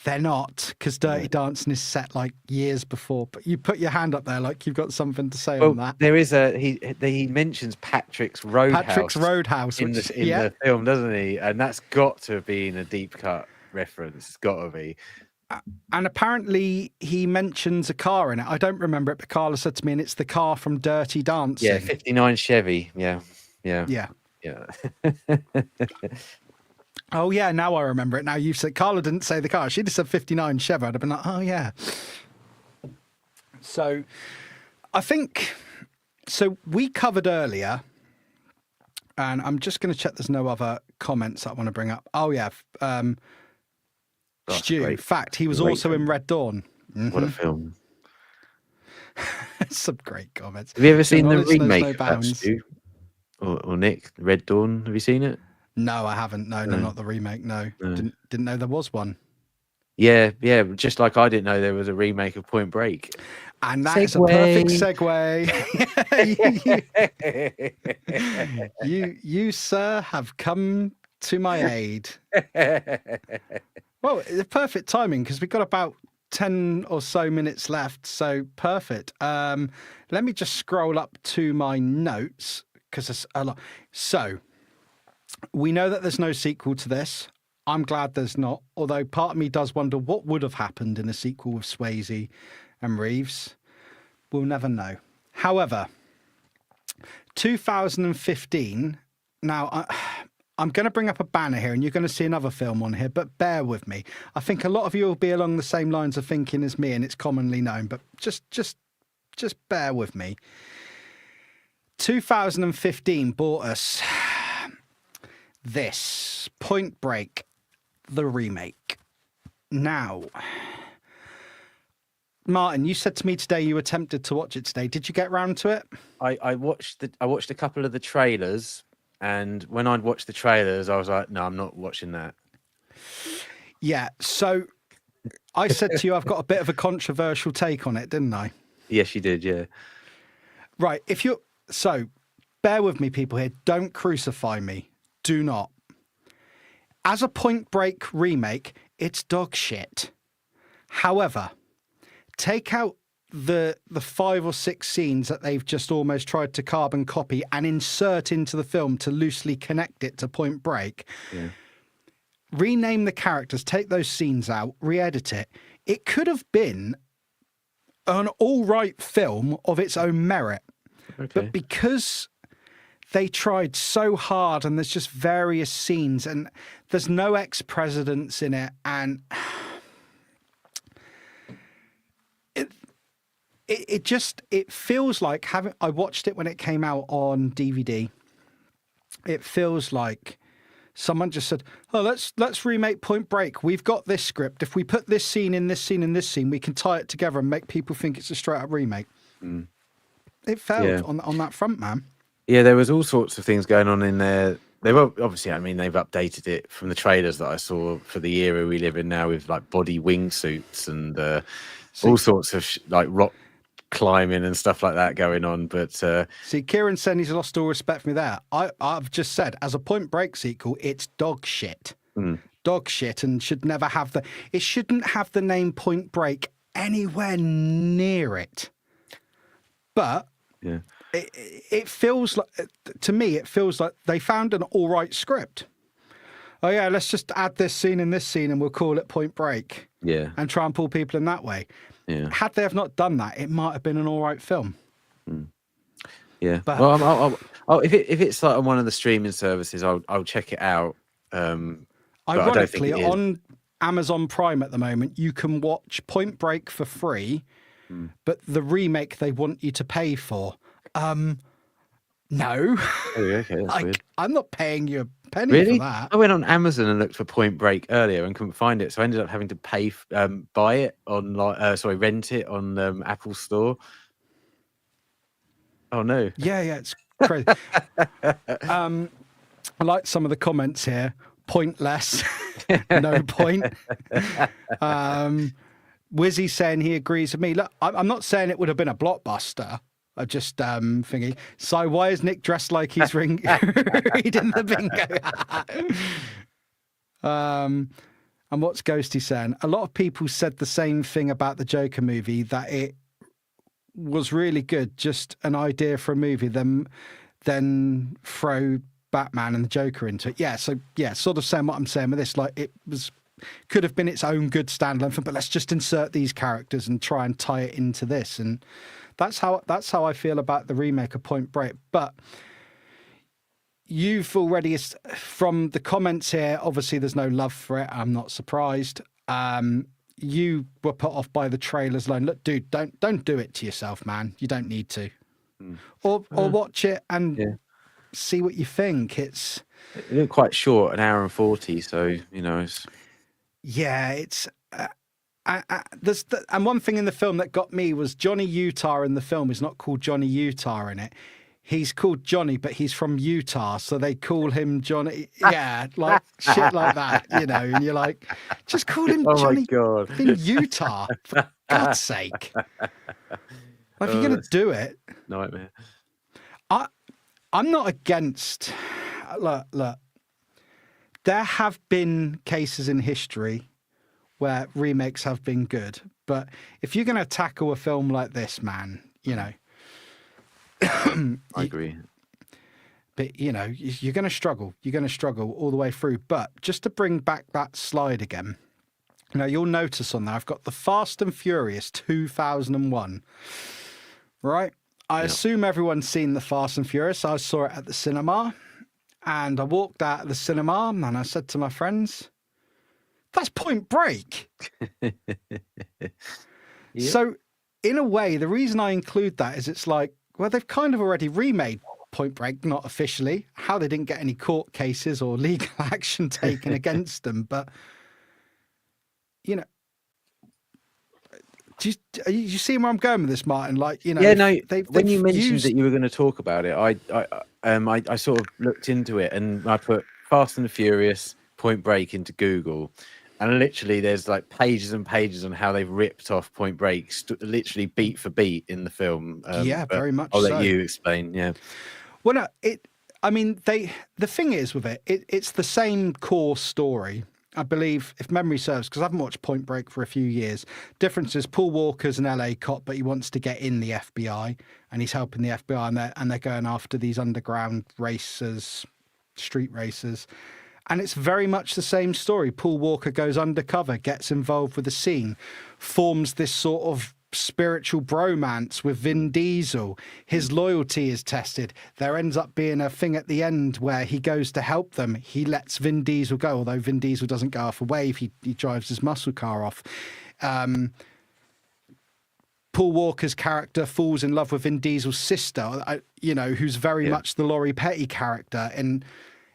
they're not, because Dirty Dancing is set like years before. But you put your hand up there like you've got something to say on that. There is he mentions Patrick's Roadhouse in the film, doesn't he? And that's got to have been a deep cut reference. It's got to be. And apparently he mentions a car in it. I don't remember it, but Carla said to me, and it's the car from Dirty Dancing. Yeah, 59 Chevy. Yeah. Oh yeah, now I remember it. Now you've said Carla didn't say the car. She just said 59 Chevy. I'd have been like, oh yeah. So I think we covered earlier, and I'm just going to check there's no other comments that I want to bring up. Oh yeah. Stu, fact, he was also in Red Dawn. Mm-hmm. What a film. Some great comments. Have you ever seen the remake of that, Stu? Or Nick, Red Dawn? Have you seen it? No, I haven't. No, not the remake. No. Didn't know there was one. Yeah. Just like I didn't know there was a remake of Point Break. And that is a perfect segue. you, sir, have come to my aid. Well, it's perfect timing, because we've got about 10 or so minutes left. So perfect. Let me just scroll up to my notes, because there's a lot. So we know that there's no sequel to this. I'm glad there's not, although part of me does wonder what would have happened in a sequel with Swayze and Reeves. We'll never know. However, 2015, now I'm going to bring up a banner here, and you're going to see another film on here, but bear with me. I think a lot of you will be along the same lines of thinking as me, and it's commonly known, but just bear with me. 2015 brought us this Point Break, the remake. Now, Martyn, you said to me today you attempted to watch it today. Did you get round to it? I watched a couple of the trailers, and when I'd watched the trailers, I was like, no, I'm not watching that. Yeah, so I said to you I've got a bit of a controversial take on it, didn't I? Yes, she did. Yeah. Right. So bear with me, people here. Don't crucify me. Do not. As a Point Break remake, it's dog shit. However, take out the 5 or 6 scenes that they've just almost tried to carbon copy and insert into the film to loosely connect it to Point Break. Yeah. Rename the characters, take those scenes out, re-edit it. It could have been an all right film of its own merit. Okay. But because they tried so hard and there's just various scenes and there's no ex-presidents in it, and it feels like I watched it when it came out on DVD. It feels like someone just said, "Oh, let's remake Point Break. We've got this script. If we put this scene in this scene and this scene, we can tie it together and make people think it's a straight up remake." It failed on that front, man. Yeah, there was all sorts of things going on in there. They were obviously, I mean, they've updated it from the trailers that I saw for the era we live in now, with like body wingsuits and all sorts of like rock climbing and stuff like that going on. But see, Kieran said he's lost all respect for me there. I've just said, as a Point Break sequel, it's dog shit. Dog shit, and should never have it shouldn't have the name Point Break anywhere near it. But yeah, it feels like, to me, it feels like they found an all right script. Oh yeah, let's just add this scene and this scene and we'll call it Point Break. Yeah. And try and pull people in that way. Yeah. Had they have not done that, it might have been an all right film. Yeah. But, well, if it's like on one of the streaming services, I'll check it out. Ironically, on Amazon Prime at the moment, you can watch Point Break for free, but the remake they want you to pay for. No. Oh, okay, that's weird. I'm not paying you a penny for that. I went on Amazon and looked for Point Break earlier and couldn't find it, so I ended up having to pay, buy it on rent it on Apple Store. Oh no! Yeah, it's crazy. I like some of the comments here. Pointless, no point. Wizzy saying he agrees with me. Look, I'm not saying it would have been a blockbuster. I just thinking. So why is Nick dressed like he's reading the bingo? And what's Ghosty saying? A lot of people said the same thing about the Joker movie, that it was really good, just an idea for a movie, then throw Batman and the Joker into it. Yeah, so yeah, sort of saying what I'm saying with this, like it could have been its own good standalone film, but let's just insert these characters and try and tie it into this. And that's how I feel about the remake of Point Break. But you've already, from the comments here, obviously there's no love for it. I'm not surprised. You were put off by the trailers alone. Look, dude, don't do it to yourself, man. You don't need to. Or watch it and see what you think. It looked quite short, 1:40. So it's. Yeah, it's. And one thing in the film that got me was Johnny Utah in the film is not called Johnny Utah in it. He's called Johnny, but he's from Utah, so they call him Johnny. Yeah, like shit like that, and you're like, just call him Johnny in Utah, for God's sake. Like, if you're going to do it. Nightmare. I'm not against. Look. There have been cases in history where remakes have been good, but if you're going to tackle a film like this, man, I agree. But, you're going to struggle. You're going to struggle all the way through. But just to bring back that slide again, you'll notice on there, I've got the Fast and Furious 2001, right? I assume everyone's seen the Fast and Furious. I saw it at the cinema, and I walked out of the cinema and I said to my friends, that's Point Break. Yep. So in a way, the reason I include that is it's like, well, they've kind of already remade Point Break, not officially. How they didn't get any court cases or legal action taken against them. But, do you see where I'm going with this, Martyn? Like, Yeah, no, when you mentioned that you were going to talk about it, I sort of looked into it and I put Fast and the Furious Point Break into Google. And literally, there's like pages and pages on how they've ripped off Point Break, literally beat for beat in the film. Yeah, But very much I'll let so. you explain. Yeah. Well, no, I mean, the thing is with it's the same core story. I believe, if memory serves, because I haven't watched Point Break for a few years. Difference is Paul Walker's an LA cop, but he wants to get in the FBI, and he's helping the FBI, and they're going after these underground racers, street racers. And it's very much the same story. Paul Walker goes undercover, gets involved with the scene, forms this sort of spiritual bromance with Vin Diesel. His loyalty is tested. There ends up being a thing at the end where he goes to help them. He lets Vin Diesel go, although Vin Diesel doesn't go off a wave. He drives his muscle car off. Paul Walker's character falls in love with Vin Diesel's sister, who's very much the Laurie Petty character. And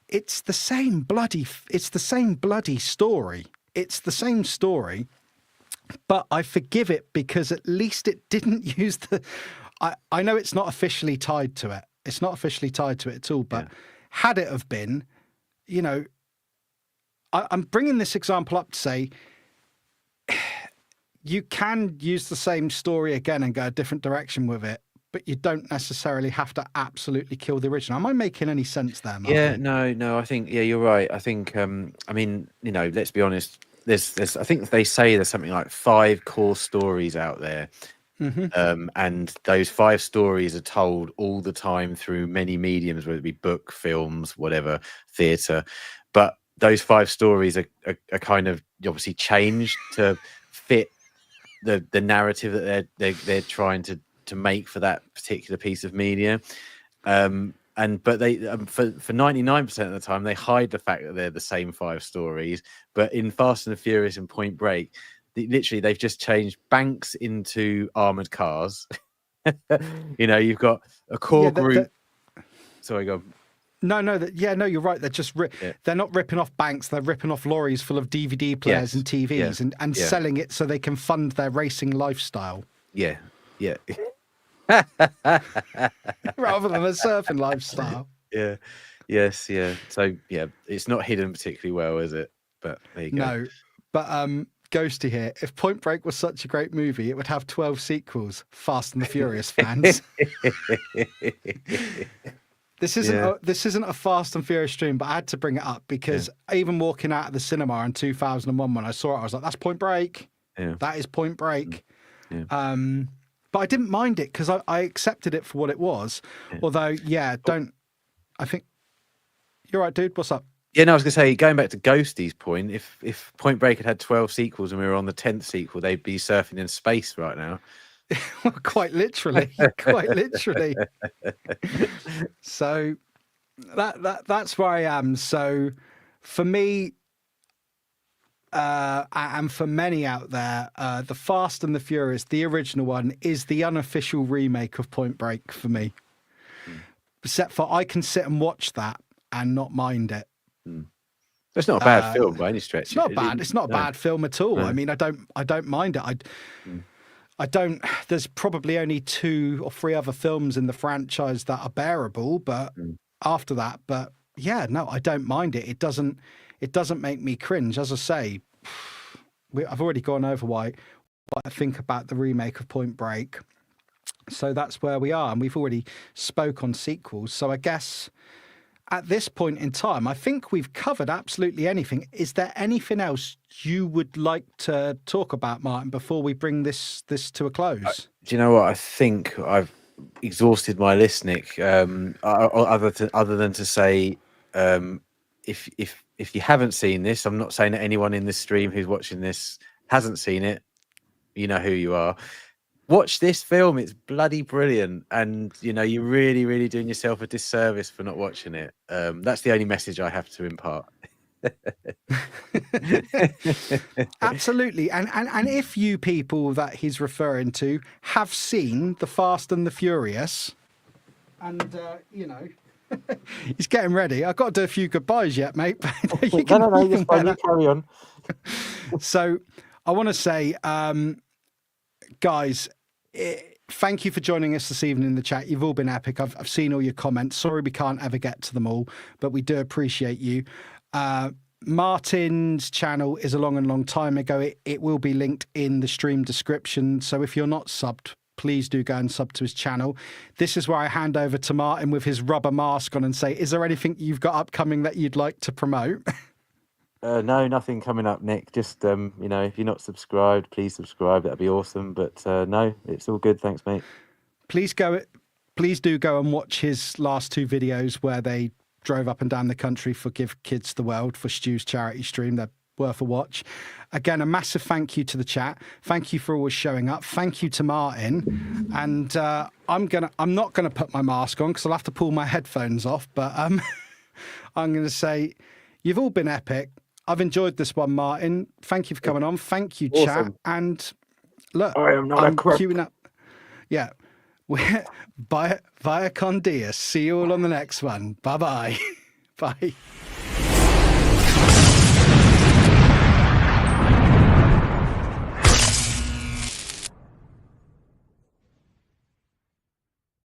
it's the same bloody story. It's the same story. But I forgive it because at least it didn't use I know it's not officially tied to it. It's not officially tied to it at all. But had it have been, I'm bringing this example up to say you can use the same story again and go a different direction with it, but you don't necessarily have to absolutely kill the original. Am I making any sense there, Martyn? Yeah, no, I think, you're right. I think, let's be honest. There's I think they say there's something like 5 core stories out there. Mm-hmm. And those 5 stories are told all the time through many mediums, whether it be book, films, whatever, theatre. But those 5 stories are kind of obviously changed to fit the narrative that they're trying to make for that particular piece of media. But they for 99% of the time they hide the fact that they're the same 5 stories. But in Fast and the Furious and Point Break, literally they've just changed banks into armored cars. You've got a core group. Sorry, go on. No, you're right. They're just they're not ripping off banks. They're ripping off lorries full of DVD players and TVs and selling it so they can fund their racing lifestyle. Yeah. Rather than a surfing lifestyle. Yeah. Yes. Yeah. So it's not hidden particularly well, is it? But there you go. No, but Ghosty here. If Point Break was such a great movie, it would have 12 sequels. Fast and the Furious fans. This isn't a Fast and Furious stream, but I had to bring it up because even walking out of the cinema in 2001 when I saw it, I was like, "That's Point Break. Yeah. That is Point Break." Yeah. But I didn't mind it because I accepted it for what it was. Yeah. Although, I think you're right, dude. What's up? Yeah, no, I was going to say, going back to Ghosty's point, if Point Break had 12 sequels and we were on the 10th sequel, they'd be surfing in space right now. Quite literally. So that's where I am. So for me, and for many out there, the Fast and the Furious, the original one, is the unofficial remake of Point Break for me. Except for I can sit and watch that and not mind it. It's not a bad film by any stretch. It's not bad. It's not a bad film at all. No. I mean, I don't mind it. I don't. There's probably only 2 or 3 other films in the franchise that are bearable, but after that, I don't mind it. It doesn't make me cringe. As I say, I've already gone over what I think about the remake of Point Break. So that's where we are, and we've already spoke on sequels. So I guess at this point in time, I think we've covered absolutely anything. Is there anything else you would like to talk about, Martyn, before we bring this to a close? Do you know what? I think I've exhausted my list, Nick. Other than to say, if you haven't seen this, I'm not saying that anyone in this stream who's watching this hasn't seen it. You know who you are. Watch this film. It's bloody brilliant. And, you're really, really doing yourself a disservice for not watching it. That's the only message I have to impart. Absolutely. And if you people that he's referring to have seen The Fast and the Furious, and, he's getting ready. I've got to do a few goodbyes yet, mate. You carry on. So I want to say, guys, thank you for joining us this evening in the chat. You've all been epic. I've seen all your comments. Sorry we can't ever get to them all, but we do appreciate you. Martyn's channel is a long time ago. It will be linked in the stream description. So if you're not subbed, please do go and sub to his channel. This is where I hand over to Martyn with his rubber mask on and say, is there anything you've got upcoming that you'd like to promote? No, nothing coming up, Nick. Just you know, if you're not subscribed, please subscribe. That'd be awesome. But no, it's all good. Thanks, mate. Please do go and watch his last 2 videos where they drove up and down the country for Give Kids the World for Stu's charity stream. They're worth a watch. Again, a massive thank you to the chat. Thank you for always showing up. Thank you to Martyn. And I'm not gonna put my mask on because I'll have to pull my headphones off. But I'm gonna say you've all been epic. I've enjoyed this one, Martyn. Thank you for coming on. Thank you, chat. Awesome. And look, I am not I'm a crook. queuing up. Yeah. Via con Dias. See you all on the next one. Bye-bye. Bye.